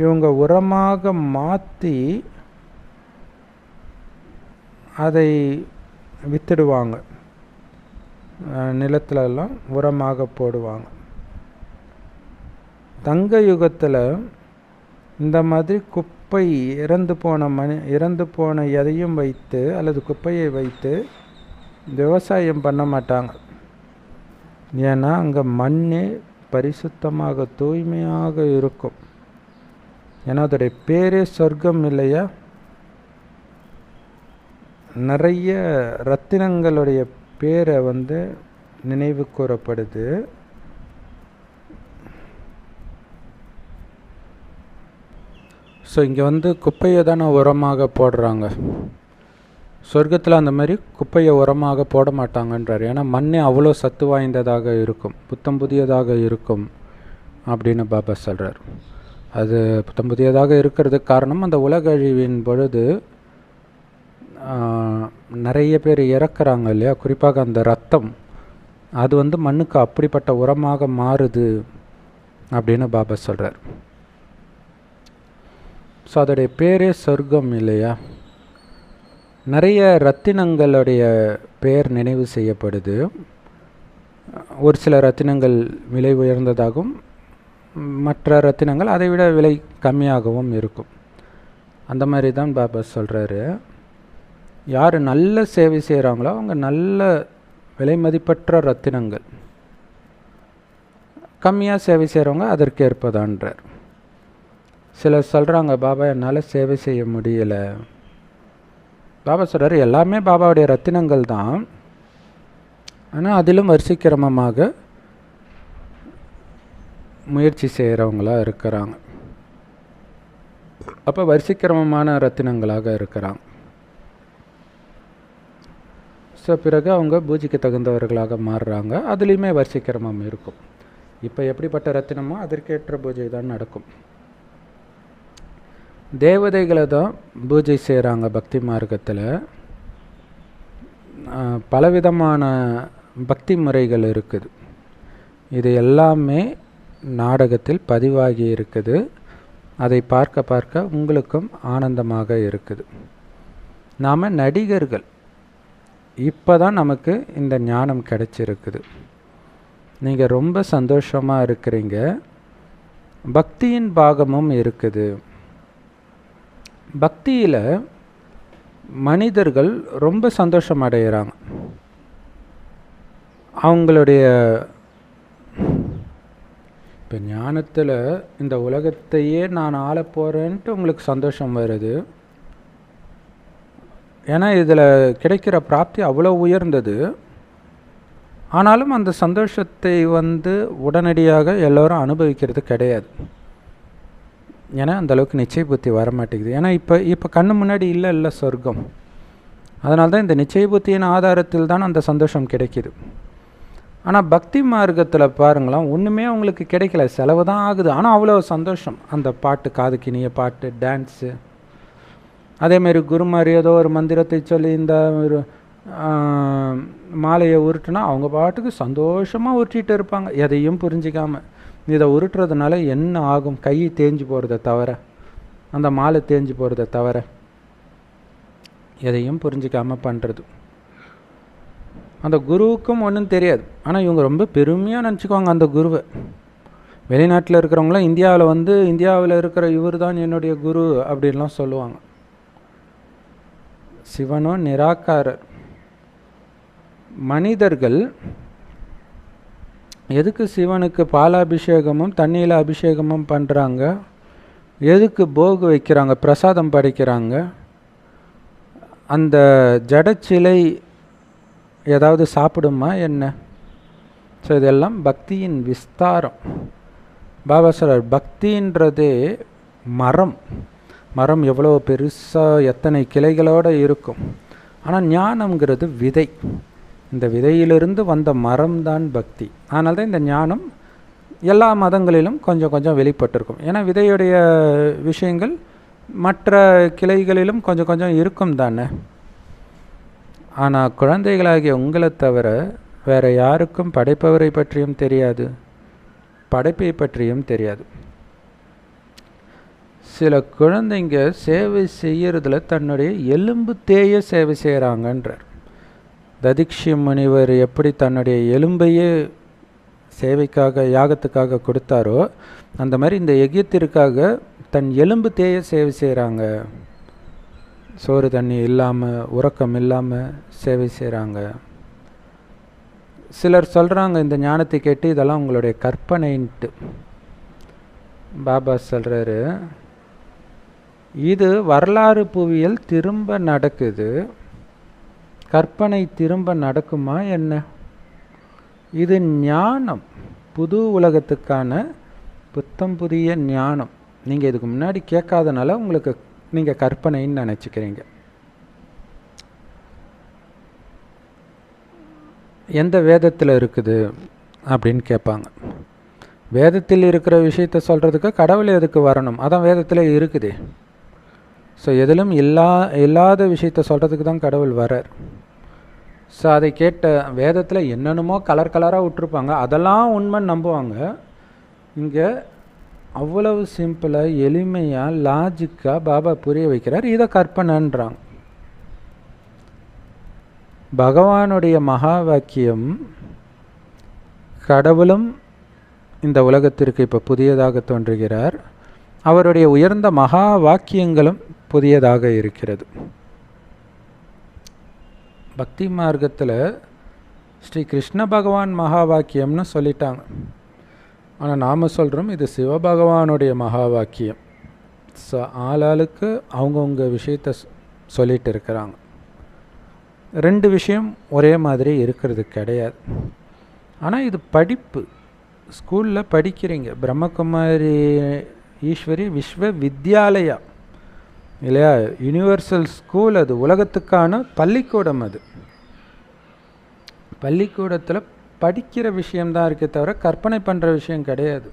இவங்க உரமாக மாற்றி அதை வித்துடுவாங்க, நிலத்துலலாம் உரமாக போடுவாங்க. தங்க யுகத்தில் இந்த மாதிரி குப்பை இறந்து போன எதையும் வைத்து அல்லது குப்பையை வைத்து விவசாயம் பண்ண மாட்டாங்க. ஏன்னா அங்கே மண்ணே பரிசுத்தமாக தூய்மையாக இருக்கும். ஏன்னா அதோடைய பேரே சொர்க்கம் இல்லையா. நிறைய ரத்தினங்களுடைய பேரை வந்து நினைவு கூறப்படுது. ஸோ இங்கே வந்து குப்பையை தானே உரமாக போடுறாங்க. சொர்க்கத்தில் அந்த மாதிரி குப்பையை உரமாக போட மாட்டாங்கன்றார். ஏன்னா மண்ணே அவ்வளோ சத்து வாய்ந்ததாக இருக்கும், புத்தம் புதியதாக இருக்கும் அப்படின்னு பாபா சொல்கிறார். அது புத்தம் புதியதாக இருக்கிறதுக்கு காரணம் அந்த உலக அழிவின் பொழுது நிறைய பேர் இறக்குறாங்க இல்லையா, குறிப்பாக அந்த ரத்தம் அது வந்து மண்ணுக்கு அப்படிப்பட்ட உரமாக மாறுது அப்படின்னு பாபா சொல்கிறார். ஸோ அதோடைய பேரே சொர்க்கம் இல்லையா. நிறைய ரத்தினங்களுடைய பெயர் நினைவு செய்யப்படுது. ஒரு சில ரத்தினங்கள் விலை உயர்ந்ததாகவும் மற்ற ரத்தினங்கள் அதை விட விலை கம்மியாகவும் இருக்கும். அந்த மாதிரி தான் பாபா சொல்கிறாரு, யார் நல்ல சேவை செய்கிறாங்களோ அவங்க நல்ல விலை மதிப்பற்ற ரத்தினங்கள், கம்மியாக சேவை செய்கிறவங்க அதற்கு ஏற்பதான்றார். சிலர் சொல்கிறாங்க, பாபா என்னால் சேவை செய்ய முடியலை. பாபா சொல்கிறார், எல்லாமே பாபாவுடைய ரத்தினங்கள் தான், ஆனால் அதிலும் வரிசைக்கிரமமாக முயற்சி செய்கிறவங்களா இருக்கிறாங்க. அப்போ வரிசைக்கிரமமான ரத்தினங்களாக இருக்கிறாங்க. ஸோ பிறகு அவங்க பூஜைக்கு தகுந்தவர்களாக மாறுறாங்க. அதுலேயுமே வரிசைக்கிரமம் இருக்கும். இப்போ எப்படிப்பட்ட ரத்தினமோ அதற்கேற்ற பூஜை தான் நடக்கும். தேவதைகளை தான் பூஜை செய்கிறாங்க பக்தி மார்க்கத்தில். பலவிதமான பக்தி முறைகள் இருக்குது. இது எல்லாமே நாடகத்தில் பதிவாகி இருக்குது. அதை பார்க்க பார்க்க உங்களுக்கும் ஆனந்தமாக இருக்குது. நாம் நடிகர்கள். இப்போ தான் நமக்கு இந்த ஞானம் கிடைச்சிருக்குது. நீங்கள் ரொம்ப சந்தோஷமாக இருக்கிறீங்க. பக்தியின் பாகமும் இருக்குது. பக்தியில் மனிதர்கள் ரொம்ப சந்தோஷம் அடைகிறாங்க. அவங்களுடைய இப்போ ஞானத்தில் இந்த உலகத்தையே நான் ஆள போகிறேன்ட்டு உங்களுக்கு சந்தோஷம் வருது. ஏன்னா இதில் கிடைக்கிற பிராப்தி அவ்வளோ உயர்ந்தது. ஆனாலும் அந்த சந்தோஷத்தை உடனடியாக எல்லோரும் அனுபவிக்கிறது கிடையாது. ஏன்னா அந்தளவுக்கு நிச்சய புத்தி வரமாட்டேங்குது. ஏன்னா இப்போ கண்ணு முன்னாடி இல்லை சொர்க்கம். அதனால தான் இந்த நிச்சய புத்தியின் ஆதாரத்தில் தான் அந்த சந்தோஷம் கிடைக்கிது. ஆனால் பக்தி மார்க்கத்தில் பாருங்களேன், ஒன்றுமே அவங்களுக்கு கிடைக்கல, செலவு தான் ஆகுது. ஆனால் அவ்வளோ சந்தோஷம். அந்த பாட்டு, காதுக்கினிய பாட்டு, டான்ஸு. அதேமாரி குருமாரி ஏதோ ஒரு மந்திரத்தை சொல்லி இந்த ஒரு மாலையை உருட்டுனா அவங்க பாட்டுக்கு சந்தோஷமாக உருட்டிகிட்டு இருப்பாங்க, எதையும் புரிஞ்சிக்காமல். இதை உருட்டுறதுனால என்ன ஆகும்? கை தேஞ்சு போகிறத தவிர, அந்த மாலை தேஞ்சு போகிறத தவிர எதையும் புரிஞ்சிக்காமல் பண்ணுறது. அந்த குருவுக்கும் ஒன்றும் தெரியாது. ஆனால் இவங்க ரொம்ப பெருமையாக நினச்சிக்குவாங்க அந்த குருவை. வெளிநாட்டில் இருக்கிறவங்களாம் இந்தியாவில் இருக்கிற இவர் தான் என்னுடைய குரு அப்படின்லாம் சொல்லுவாங்க. சிவனோ நிராகாரர். மனிதர்கள் எதுக்கு சிவனுக்கு பாலாபிஷேகமும் தண்ணியில் அபிஷேகமும் பண்ணுறாங்க? எதுக்கு போகு வைக்கிறாங்க, பிரசாதம் படைக்கிறாங்க? அந்த ஜடச்சிலை ஏதாவது சாப்பிடுமா என்ன? ஸோ இதெல்லாம் பக்தியின் விஸ்தாரம். பாபா சொல்றார், பக்தின்றதே மரம் எவ்வளோ பெருசாக எத்தனை கிளைகளோடு இருக்கும். ஆனால் ஞானம்ங்கிறது விதை. இந்த விதையிலிருந்து வந்த மரம்தான் பக்தி. அதனால தான் இந்த ஞானம் எல்லா மதங்களிலும் கொஞ்சம் கொஞ்சம் வெளிப்பட்டிருக்கும். ஏன்னா விதையுடைய விஷயங்கள் மற்ற கிளைகளிலும் கொஞ்சம் கொஞ்சம் இருக்கும் தானே. ஆனால் குழந்தைகளாகிய உங்களை தவிர வேறு யாருக்கும் படைப்பவரை பற்றியும் தெரியாது, படைப்பை பற்றியும் தெரியாது. சில குழந்தைங்க சேவை செய்கிறதுல தன்னுடைய எலும்பு தேய சேவை செய்கிறாங்கன்றார். ததிக்ஷி முனிவர் எப்படி தன்னுடைய எலும்பையே சேவைக்காக யாகத்துக்காக கொடுத்தாரோ, அந்த மாதிரி இந்த யஜ்யத்திற்காக தன் எலும்பு தேய சேவை செய்கிறாங்க. சோறு தண்ணி இல்லாமல், உறக்கம் இல்லாமல் சேவை செய்கிறாங்க. சிலர் சொல்கிறாங்க இந்த ஞானத்தை கேட்டு, இதெல்லாம் உங்களுடைய கற்பனைன்ட்டு. பாபா சொல்கிறாரு, இது வரலாறு புவியியல் திரும்ப நடக்குது, கற்பனை திரும்ப நடக்குமா என்ன? இது ஞானம், புது உலகத்துக்கான புத்தம் புதிய ஞானம். நீங்கள் இதுக்கு முன்னாடி கேட்காதனால உங்களுக்கு நீங்கள் கற்பனைன்னு நினச்சிக்கிறீங்க. எந்த வேதத்தில் இருக்குது அப்படின்னு கேட்பாங்க. வேதத்தில் இருக்கிற விஷயத்த சொல்கிறதுக்கு கடவுள் எதுக்கு வரணும்? அதான் வேதத்தில் இருக்குது. ஸோ எதிலும் இல்லாத விஷயத்த சொல்கிறதுக்கு தான் கடவுள் வரார். ஸோ அதை கேட்ட வேதத்தில் என்னென்னமோ கலராக விட்டுருப்பாங்க, அதெல்லாம் உண்மைன்னு நம்புவாங்க. இங்கே அவ்வளவு சிம்பிளாக எளிமையாக லாஜிக்காக பாபா புரிய வைக்கிறார். இதை கற்பனைன்றாங்க. பகவானுடைய மகா வாக்கியம், கடவுளும் இந்த உலகத்திற்கு இப்போ புதியதாக தோன்றுகிறார். அவருடைய உயர்ந்த மகா வாக்கியங்களும் புதியதாக இருக்கிறது. பக்தி மார்க்கத்தில் ஸ்ரீ கிருஷ்ண பகவான் மகா வாக்கியம்னு சொல்லிட்டாங்க. ஆனால் நாம் சொல்கிறோம் இது சிவபகவானுடைய மகா வாக்கியம். ஸோ ஆளாளுக்கு அவங்கவுங்க விஷயத்தை சொல்லிட்டு இருக்கிறாங்க. ரெண்டு விஷயம் ஒரே மாதிரி இருக்கிறது கிடையாது. ஆனால் இது படிப்பு. ஸ்கூலில் படிக்கிறீங்க, பிரம்மகுமாரி ஈஸ்வரி விஸ்வ வித்யாலயா இல்லையா? யுனிவர்சல் ஸ்கூல், அது உலகத்துக்கான பள்ளிக்கூடம். அது பள்ளிக்கூடத்தில் படிக்கிற விஷயம்தான் இருக்கே தவிர கற்பனை பண்ணுற விஷயம் கிடையாது.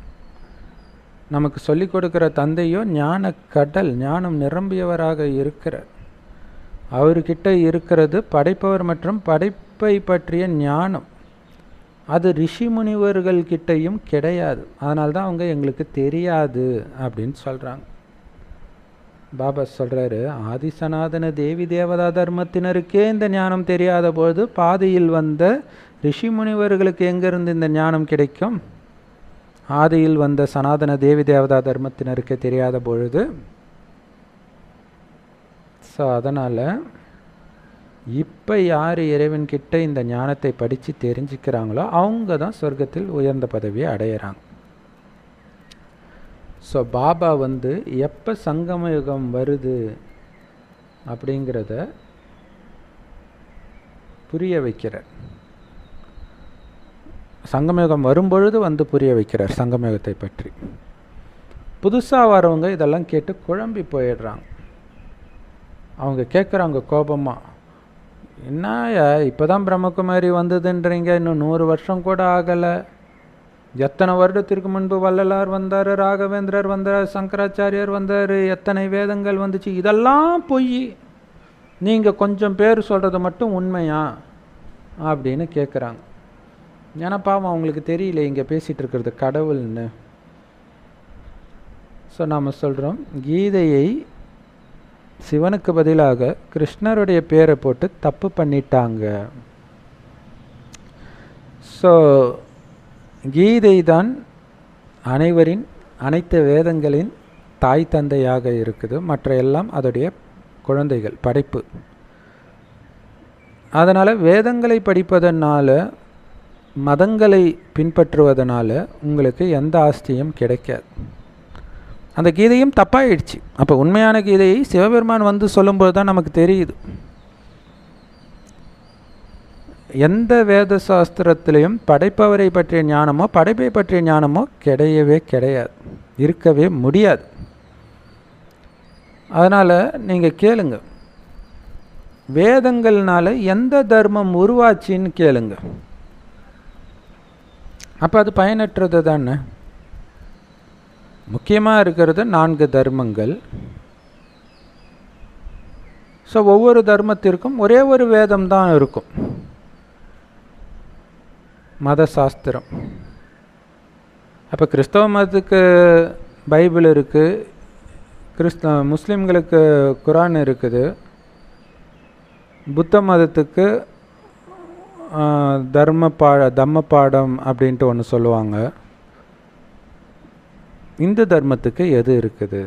நமக்கு சொல்லிக் கொடுக்குற தந்தையோ ஞான கடல், ஞானம் நிரம்பியவராக இருக்கிறார். அவர்கிட்ட இருக்கிறது படைப்பவர் மற்றும் படைப்பை பற்றிய ஞானம். அது ரிஷி முனிவர்கள்கிட்டையும் கிடையாது. அதனால்தான் அவங்க எங்களுக்கு தெரியாது அப்படின்னு சொல்கிறாங்க. பாபா சொல்கிறாரு, ஆதி சனாதன தேவி தேவதா தர்மத்தினருக்கே இந்த ஞானம் தெரியாத பொழுது பாதியில் வந்த ரிஷி முனிவர்களுக்கு எங்கேருந்து இந்த ஞானம் கிடைக்கும்? ஆதியில் வந்த சனாதன தேவி தேவதா தர்மத்தினருக்கே தெரியாத பொழுது. ஸோ அதனால் இப்போ யார் இறைவன்கிட்ட இந்த ஞானத்தை படித்து தெரிஞ்சுக்கிறாங்களோ அவங்க தான் சொர்க்கத்தில் உயர்ந்த பதவியை அடையிறாங்க. ஸோ பாபா எப்போ சங்கம யுகம் வருது அப்படிங்கிறத புரிய வைக்கிறார். சங்கமயுகம் வரும்பொழுது புரிய வைக்கிறார் சங்கமயுகத்தை பற்றி. புதுசாக வரவங்க இதெல்லாம் கேட்டு குழம்பி போயிடுறாங்க. அவங்க கேட்குறாங்க கோபமாக, என்னயா இப்போ தான் பிரம்மகுமாரி வந்ததுன்றீங்க, இன்னும் 100 வருஷம் கூட ஆகலை. எத்தனை வருடத்திற்கு முன்பு வள்ளலார் வந்தார், ராகவேந்திரர் வந்தார், சங்கராச்சாரியார் வந்தார், எத்தனை வேதங்கள் வந்துச்சு, இதெல்லாம் பொய், நீங்கள் கொஞ்சம் பேர் சொல்கிறது மட்டும் உண்மையா அப்படின்னு கேட்குறாங்க. ஏன்னா பாவம் அவங்களுக்கு தெரியல இங்கே பேசிகிட்டு இருக்கிறது கடவுள்னு. ஸோ நாம் சொல்கிறோம், கீதையை சிவனுக்கு பதிலாக கிருஷ்ணருடைய பேரை போட்டு தப்பு பண்ணிட்டாங்க. ஸோ கீதை தான் அனைத்து வேதங்களின் தாய் தந்தையாக இருக்குது. மற்ற எல்லாம் அதோடைய குழந்தைகள், படைப்பு. அதனால் வேதங்களை படிப்பதனால, மதங்களை பின்பற்றுவதனால உங்களுக்கு எந்த ஆஸ்தியும் கிடைக்காது. அந்த கீதையும் தப்பாயிடுச்சு. அப்போ உண்மையான கீதையை சிவபெருமான் சொல்லும்போது தான் நமக்கு தெரியுது, எந்த வேத சாஸ்திரத்திலையும் படைப்பவரை பற்றிய ஞானமோ படைப்பை பற்றிய ஞானமோ கிடையவே கிடையாது, இருக்கவே முடியாது. அதனால் நீங்கள் கேளுங்க, வேதங்கள்னால எந்த தர்மம் உருவாச்சின்னு கேளுங்க. அப்போ அது பயனற்றது தானே. முக்கியமாக இருக்கிறது 4 தர்மங்கள். ஸோ ஒவ்வொரு தர்மத்திற்கும் ஒரே ஒரு வேதம் தான் இருக்கும், மத சாஸ்திரம். அப்போ கிறிஸ்தவ மதத்துக்கு பைபிள் இருக்குது, முஸ்லீம்களுக்கு குரான் இருக்குது, புத்த மதத்துக்கு தம்ம பாடம் அப்படின்ட்டு ஒன்று சொல்லுவாங்க. இந்து தர்மத்துக்கு எது இருக்குது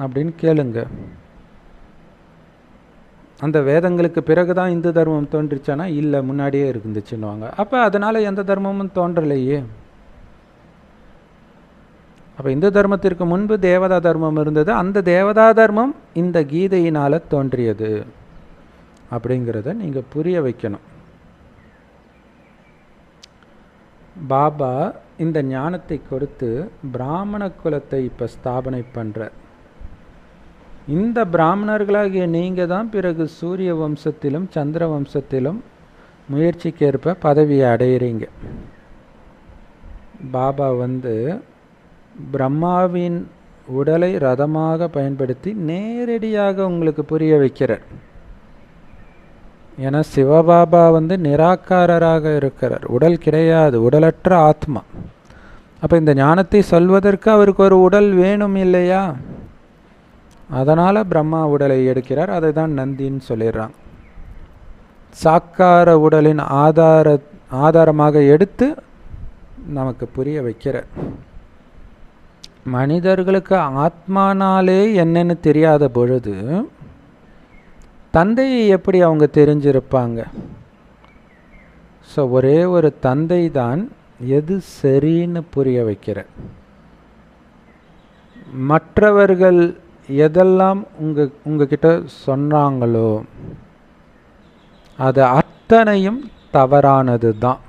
அப்படின்னு கேளுங்க. அந்த வேதங்களுக்கு பிறகு தான் இந்து தர்மம் தோன்றிச்சானா இல்லை, முன்னாடியே இருந்துச்சுன்னுவாங்க. அப்போ அதனால் எந்த தர்மமும் தோன்றலையே. அப்போ இந்து தர்மத்திற்கு முன்பு தேவதா தர்மம் இருந்தது, அந்த தேவதா தர்மம் இந்த கீதையினால் தோன்றியது அப்படிங்கிறத நீங்கள் புரிய வைக்கணும். பாபா இந்த ஞானத்தை கொடுத்து பிராமண குலத்தை இப்போ ஸ்தாபனை பண்ணுறார். இந்த பிராமணர்களாகிய நீங்கள் தான் பிறகு சூரிய வம்சத்திலும் சந்திர வம்சத்திலும் முயற்சிக்கேற்ப பதவியை அடையிறீங்க. பாபா பிரம்மாவின் உடலை ரதமாக பயன்படுத்தி நேரடியாக உங்களுக்கு புரிய வைக்கிறார். ஏன்னா சிவபாபா நிராகாரராக இருக்கிறார், உடல் கிடையாது, உடலற்ற ஆத்மா. அப்போ இந்த ஞானத்தை சொல்வதற்கு அவருக்கு ஒரு உடல் வேணும் இல்லையா? அதனால் பிரம்மா உடலை எடுக்கிறார். அதை தான் நந்தின்னு சொல்லிடுறாங்க. சாக்கார உடலின் ஆதாரமாக எடுத்து நமக்கு புரிய வைக்கிறார். மனிதர்களுக்கு ஆத்மானாலே என்னன்னு தெரியாத பொழுது தந்தையை எப்படி அவங்க தெரிஞ்சிருப்பாங்க? ஸோ ஒரே ஒரு தந்தை தான் எது சரின்னு புரிய வைக்கிறார். மற்றவர்கள் எதெல்லாம் உங்ககிட்ட சொன்னாங்களோ அது அத்தனையும் தவறானது தான்.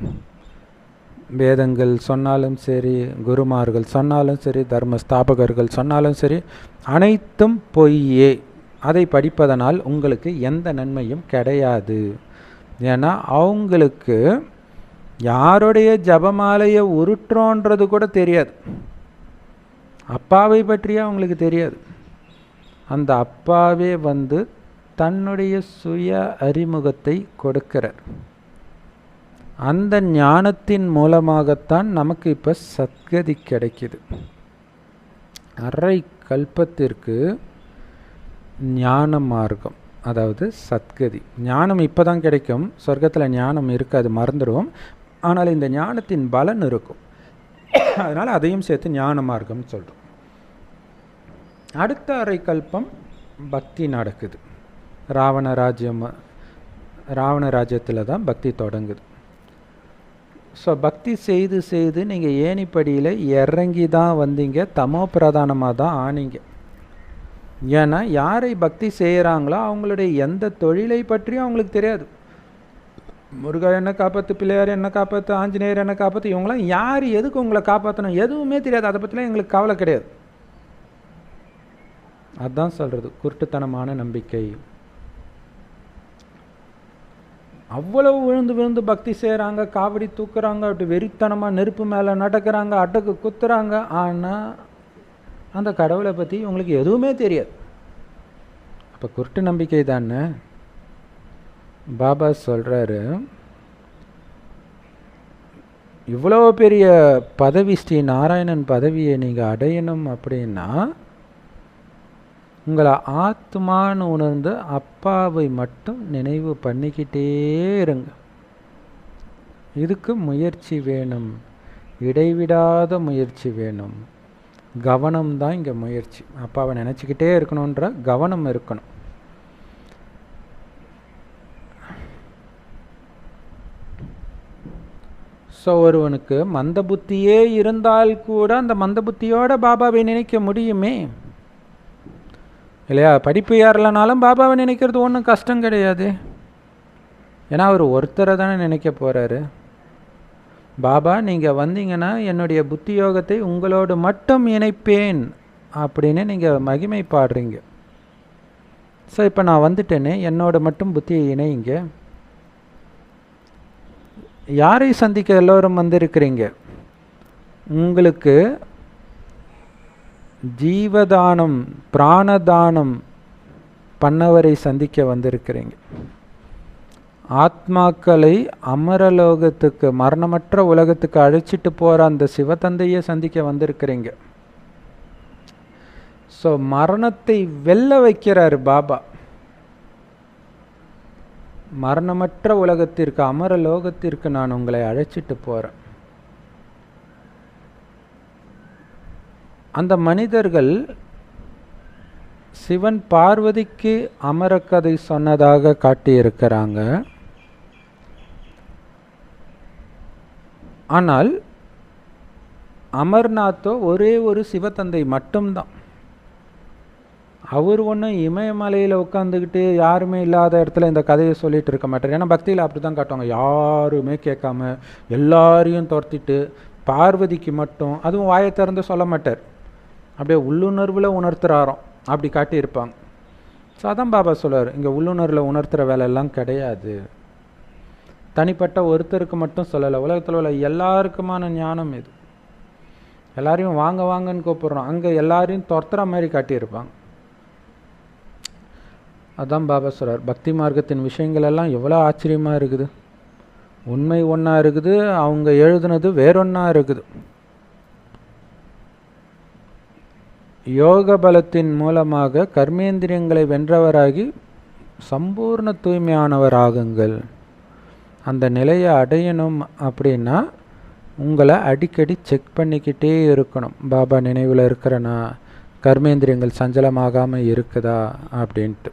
வேதங்கள் சொன்னாலும் சரி, குருமார்கள் சொன்னாலும் சரி, தர்ம ஸ்தாபகர்கள் சொன்னாலும் சரி, அனைத்தும் பொய்யே. அதை படிப்பதனால் உங்களுக்கு எந்த நன்மையும் கிடையாது. ஏன்னா அவங்களுக்கு யாருடைய ஜபமாலையை உருட்டுறோன்றது கூட தெரியாது. அப்பாவை பற்றியே அவங்களுக்கு தெரியாது. அந்த அப்பாவே வந்து தன்னுடைய சுய அறிமுகத்தை கொடுக்கிறார். அந்த ஞானத்தின் மூலமாகத்தான் நமக்கு இப்போ சத்கதி கிடைக்குது. அரை கல்பத்திற்கு ஞான மார்க்கம், அதாவது சத்கதி. ஞானம் இப்போ தான் கிடைக்கும், சொர்க்கத்தில் ஞானம் இருக்காது, மறந்துடுவோம். ஆனால் இந்த ஞானத்தின் பலன் இருக்கும். அதனால் அதையும் சேர்த்து ஞான மார்க்கம்னு சொல்கிறோம். அடுத்த அரை கல்பம் பக்தி நடக்குது. ராவண ராஜ்யத்தில் தான் பக்தி தொடங்குது. ஸோ பக்தி செய்து செய்து நீங்கள் ஏணிப்படியில் இறங்கி தான் வந்தீங்க, தமோ பிரதானமாக தான் ஆனீங்க. ஏன்னா யாரை பக்தி செய்கிறாங்களோ அவங்களுடைய எந்த தொழிலை பற்றியும் அவங்களுக்கு தெரியாது. முருகா என்ன காப்பாற்று, பிள்ளையார் என்ன காப்பாற்று, ஆஞ்சநேயர் என்ன காப்பாற்று, இவங்களாம் யார், எதுக்கு உங்களை காப்பாற்றணும், எதுவுமே தெரியாது. அதை பற்றிலாம் எங்களுக்கு கவலை கிடையாது. அதுதான் சொல்கிறது குருட்டுத்தனமான நம்பிக்கை. அவ்வளவு விழுந்து விழுந்து பக்தி செய்கிறாங்க, காவடி தூக்குறாங்க, அப்படி வெறித்தனமாக நெருப்பு மேலே நடக்கிறாங்க, அடக்கு குத்துறாங்க. ஆனால் அந்த கடவுளை பற்றி உங்களுக்கு எதுவுமே தெரியாது. அப்போ குருட்டு நம்பிக்கை தானே. பாபா சொல்கிறாரு, இவ்வளோ பெரிய பதவி, ஸ்ரீ நாராயணன் பதவியை நீங்கள் அடையணும் அப்படின்னா உங்களை ஆத்மான்னு உணர்ந்து அப்பாவை மட்டும் நினைவு பண்ணிக்கிட்டே இருங்க. இதுக்கு முயற்சி வேணும், இடைவிடாத முயற்சி வேணும். கவனம் தான் இங்கே முயற்சி. அப்பாவை நினச்சிக்கிட்டே இருக்கணுன்ற கவனம் இருக்கணும். ஸோ ஒருவனுக்கு மந்த புத்தியே இருந்தால் கூட அந்த மந்த புத்தியோட பாபாவை நினைக்க முடியுமே இல்லையா? படிப்பு ஏறலைனாலும் பாபாவை நினைக்கிறது ஒன்றும் கஷ்டம் கிடையாது. ஏன்னா அவர் ஒருத்தரை தானே நினைக்க போகிறாரு. பாபா நீங்கள் வந்தீங்கன்னா என்னுடைய புத்தி யோகத்தை உங்களோடு மட்டும் இணைப்பேன் அப்படின்னு நீங்கள் மகிமை பாடுறீங்க. ஸோ இப்போ நான் வந்துட்டேனே, என்னோட மட்டும் புத்தியை இணைங்க. யாரை சந்திக்க எல்லோரும் வந்திருக்கிறீங்க? உங்களுக்கு ஜீவதானம், பிராணதானம் பண்ணவரை சந்திக்க வந்திருக்கிறீங்க. ஆத்மாக்களை அமரலோகத்துக்கு, மரணமற்ற உலகத்துக்கு அழைச்சிட்டு போகிற அந்த சிவதந்தையை சந்திக்க வந்திருக்கிறீங்க. ஸோ மரணத்தை வெல்ல வைக்கிறார் பாபா. மரணமற்ற உலகத்திற்கு, அமரலோகத்திற்கு நான் உங்களை அழைச்சிட்டு போகிறேன். அந்த மனிதர்கள் சிவன் பார்வதிக்கு அமரக்கதை சொன்னதாக காட்டியிருக்கிறாங்க. ஆனால் அமர்நாத்தோ ஒரே ஒரு சிவத்தந்தை மட்டும்தான். அவர் ஒன்றும் இமயமலையில் உட்காந்துக்கிட்டு யாருமே இல்லாத இடத்துல இந்த கதையை சொல்லிட்டு இருக்க மாட்டார். ஏன்னா பக்தியில் அப்படி தான் காட்டுவாங்க, யாருமே கேட்காம எல்லாரையும் துரத்திட்டு பார்வதிக்கு மட்டும், அதுவும் வாயை திறந்து சொல்ல மாட்டார், அப்படியே உள்ளுணர்வில் உணர்த்துறாரோம், அப்படி காட்டியிருப்பாங்க. ஸோ அதான் பாபா சொல்லுவார், இங்கே உள்ளுணர்வில் உணர்த்துகிற வேலையெல்லாம் கிடையாது. தனிப்பட்ட ஒருத்தருக்கு மட்டும் சொல்லலை, உலகத்தில் உள்ள எல்லாருக்குமான ஞானம் இது. எல்லாரையும் வாங்க வாங்கன்னு கூப்பிட்றோம், அங்கே எல்லாரையும் துரத்துற மாதிரி காட்டியிருப்பாங்க. அதான் பாபா சொல்கிறார், பக்தி மார்க்கத்தின் விஷயங்கள் எல்லாம் எவ்வளோ ஆச்சரியமாக இருக்குது. உண்மை ஒன்றா இருக்குது, அவங்க எழுதுனது வேறொன்றா இருக்குது. யோக பலத்தின் மூலமாக கர்மேந்திரியங்களை வென்றவராகி சம்பூர்ண தூய்மையானவராகுங்கள். அந்த நிலையை அடையணும் அப்படின்னா உங்களை அடிக்கடி செக் பண்ணிக்கிட்டே இருக்கணும். பாபா நினைவில் இருக்கிறனா, கர்மேந்திரியங்கள் சஞ்சலமாகாமல் இருக்குதா அப்படின்ட்டு.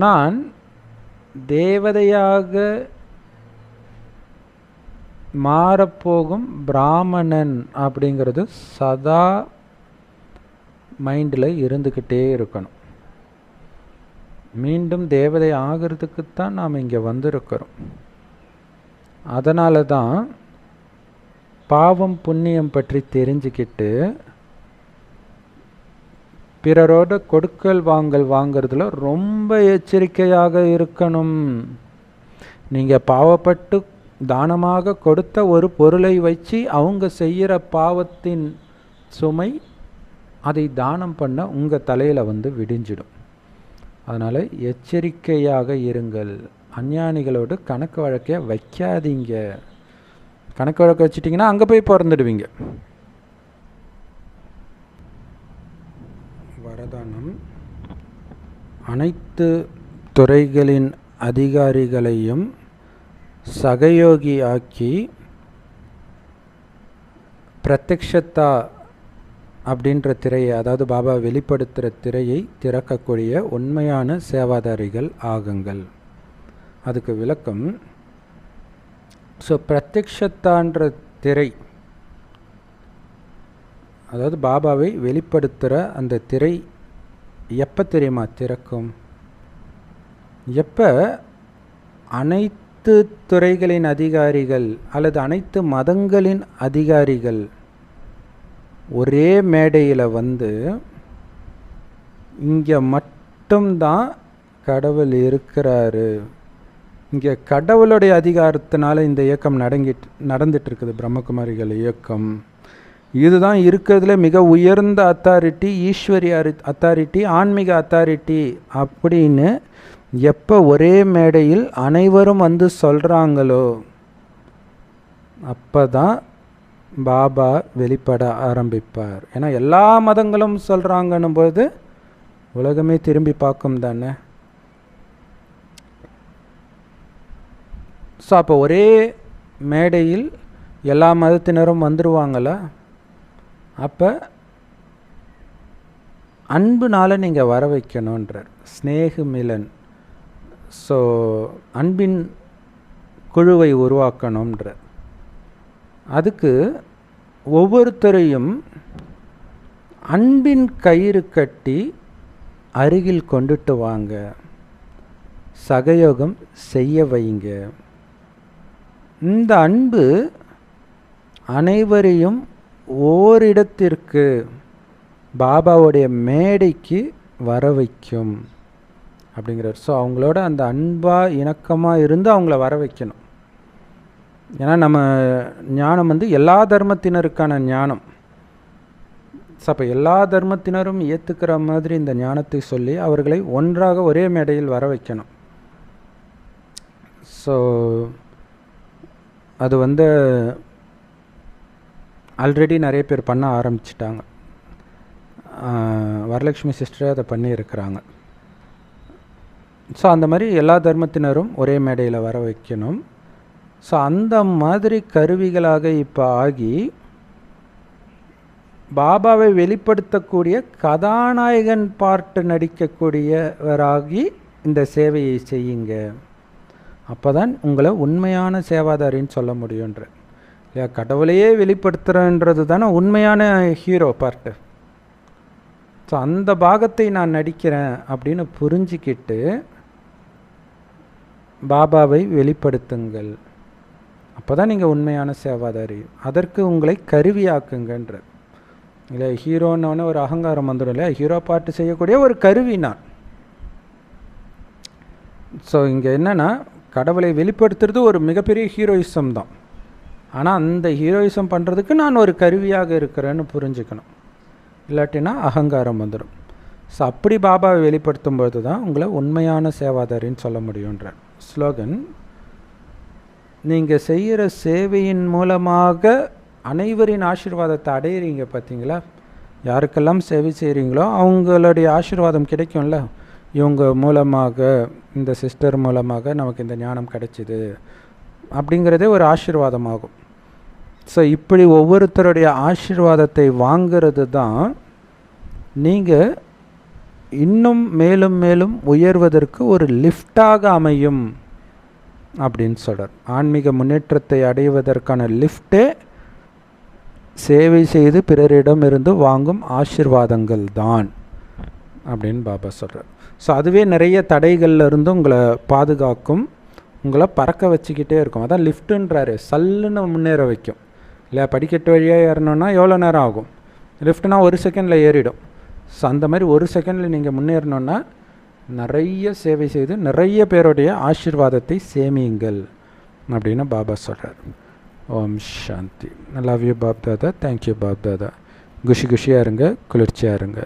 நான் தேவதையாக மாறப்போகும் பிராமணன் அப்படிங்கிறது சதா மைண்டில் இருந்துக்கிட்டே இருக்கணும். மீண்டும் தேவதை ஆகிறதுக்குத்தான் நாம் இங்கே வந்திருக்கிறோம். அதனால தான் பாவம் புண்ணியம் பற்றி தெரிஞ்சுக்கிட்டு பிறரோட கொடுக்கல் வாங்குறதுல ரொம்ப எச்சரிக்கையாக இருக்கணும். நீங்கள் பாவப்பட்டு தானமாக கொடுத்த ஒரு பொருளை வச்சு அவங்க செய்கிற பாவத்தின் சுமை அதை தானம் பண்ண உங்கள் தலையில் விடிஞ்சிடும். அதனால் எச்சரிக்கையாக இருங்கள். அஞ்ஞானிகளோடு கணக்கு வழக்கை வைக்காதீங்க. கணக்கு வழக்கு வச்சிட்டிங்கன்னா அங்கே போய் பிறந்துடுவீங்க. வரதானம். அனைத்து துறைகளின் அதிகாரிகளையும் சகயோகி ஆக்கி பிரத்யக்ஷத்தா அப்படின்ற திரையை, அதாவது பாபா வெளிப்படுத்துகிற திரையை திறக்கக்கூடிய உண்மையான சேவாதாரிகள் ஆகுங்கள். அதுக்கு விளக்கம். ஸோ பிரத்யக்ஷத்தான்ற திரை, அதாவது பாபாவை வெளிப்படுத்துகிற அந்த திரை எப்போ தெரியுமா திறக்கும்? எப்போ அனைத்து துறைகளின் அதிகாரிகள் அல்லது அனைத்து மதங்களின் அதிகாரிகள் ஒரே மேடையில் இங்கே மட்டும்தான் கடவுள் இருக்கிறாரு, இங்கே கடவுளுடைய அதிகாரத்தினால இந்த இயக்கம் நடந்துட்டு இருக்குது, பிரம்மகுமாரிகள் இயக்கம், இதுதான் இருக்கிறதுல மிக உயர்ந்த அத்தாரிட்டி, ஈஸ்வரிய அத்தாரிட்டி, ஆன்மீக அத்தாரிட்டி அப்படின்னு எப்போ ஒரே மேடையில் அனைவரும் சொல்கிறாங்களோ அப்போ தான் பாபா வெளிப்பட ஆரம்பிப்பார். ஏன்னா எல்லா மதங்களும் சொல்கிறாங்கன்னும் போது உலகமே திரும்பி பார்க்கும் தானே. ஸோ அப்போ ஒரே மேடையில் எல்லா மதத்தினரும் வந்துடுவாங்களா? அப்போ அன்புனால் நீங்கள் வர வைக்கணுன்றார். ஸ்னேகு மிலன். ஸோ அன்பின் குழுவை உருவாக்கணுன்றார். அதுக்கு ஒவ்வொருத்தரையும் அன்பின் கயிறு கட்டி அருகில் கொண்டுட்டு வாங்க, சகயோகம் செய்ய வைங்க. இந்த அன்பு அனைவரையும் ஓரிடத்திற்கு, பாபாவுடைய மேடைக்கு வர வைக்கும் அப்படிங்கிறார். ஸோ அவங்களோட அந்த அன்பாக இணக்கமாக இருந்து அவங்கள வர வைக்கணும். ஏன்னா நம்ம ஞானம் எல்லா தர்மத்தினருக்கான ஞானம். ஸோ அப்போ எல்லா தர்மத்தினரும் ஏற்றுக்கிற மாதிரி இந்த ஞானத்தை சொல்லி அவர்களை ஒன்றாக ஒரே மேடையில் வர வைக்கணும். ஸோ அது ஆல்ரெடி நிறைய பேர் பண்ண ஆரம்பிச்சிட்டாங்க. வரலட்சுமி சிஸ்டரே அதை பண்ணியிருக்கிறாங்க. ஸோ அந்த மாதிரி எல்லா தர்மத்தினரும் ஒரே மேடையில் வர வைக்கணும். ஸோ அந்த மாதிரி கருவிகளாக இப்போ ஆகி பாபாவை வெளிப்படுத்தக்கூடிய கதாநாயகன் பார்ட்டு நடிக்கக்கூடியவராகி இந்த சேவையை செய்யுங்க. அப்போ தான் உங்களை உண்மையான சேவாதாரின்னு சொல்ல முடியுன்ற. இல்லையா? கடவுளையே வெளிப்படுத்துகிறன்றது தானே உண்மையான ஹீரோ பார்ட்டு. ஸோ அந்த பாகத்தை நான் நடிக்கிறேன் அப்படின்னு புரிஞ்சிக்கிட்டு பாபாவை வெளிப்படுத்துங்கள். அப்போ தான் நீங்கள் உண்மையான சேவாதாரி. அதற்கு உங்களை கருவியாக்குங்கன்ற. இல்லை ஹீரோன்னு ஒரு அகங்காரம் வந்துடும் இல்லையா? ஹீரோ பாட்டு செய்யக்கூடிய ஒரு கருவி நான். ஸோ இங்கே என்னென்னா, கடவுளை வெளிப்படுத்துறது ஒரு மிகப்பெரிய ஹீரோயிசம் தான். ஆனால் அந்த ஹீரோயிசம் பண்ணுறதுக்கு நான் ஒரு கருவியாக இருக்கிறேன்னு புரிஞ்சுக்கணும். இல்லாட்டினா அகங்காரம் வந்துடும். ஸோ அப்படி பாபாவை வெளிப்படுத்தும் பொழுது தான் உங்களை உண்மையான சேவாதாரின்னு சொல்ல முடியுன்ற ஸ்லோகன். நீங்கள் செய்கிற சேவையின் மூலமாக அனைவரின் ஆசீர்வாதத்தை அடையிறீங்க. பார்த்தீங்களா? யாருக்கெல்லாம் சேவை செய்கிறீங்களோ அவங்களுடைய ஆசீர்வாதம் கிடைக்கும்ல. இவங்க மூலமாக, இந்த சிஸ்டர் மூலமாக நமக்கு இந்த ஞானம் கிடைச்சிது அப்படிங்கிறதே ஒரு ஆசீர்வாதமாகும். ஸோ இப்படி ஒவ்வொருத்தருடைய ஆசீர்வாதத்தை வாங்கிறது தான் நீங்கள் இன்னும் மேலும் மேலும் உயர்வதற்கு ஒரு லிஃப்டாக அமையும் அப்படின்னு சொல்கிறார். ஆன்மீக முன்னேற்றத்தை அடைவதற்கான லிஃப்டே சேவை செய்து பிறரிடமிருந்து வாங்கும் ஆசீர்வாதங்கள் தான் அப்படின்னு பாபா சொல்கிறார். ஸோ அதுவே நிறைய தடைகள்ல இருந்து உங்களை பாதுகாக்கும். உங்களை பறக்க வச்சுக்கிட்டே இருக்கும். அதான் லிஃப்ட்டுன்றாரு, சல்லுன்னு முன்னேற வைக்கும் இல்லையா. படிக்கட்டு வழியாக ஏறணுன்னா எவ்வளோ நேரம் ஆகும்? லிஃப்ட்னா 1 செகண்டில் ஏறிடும். ஸோ அந்த மாதிரி 1 செகண்டில் நீங்கள் முன்னேறணுன்னா நிறைய சேவை செய்து நிறைய பேருடைய ஆசீர்வாதத்தை சேமியுங்கள் அப்படின்னு பாபா சொல்கிறார். ஓம் சாந்தி. Love you Bap Dada. Thank you Bap Dada. குஷியாக இருங்க, குளிர்ச்சியாக இருங்க.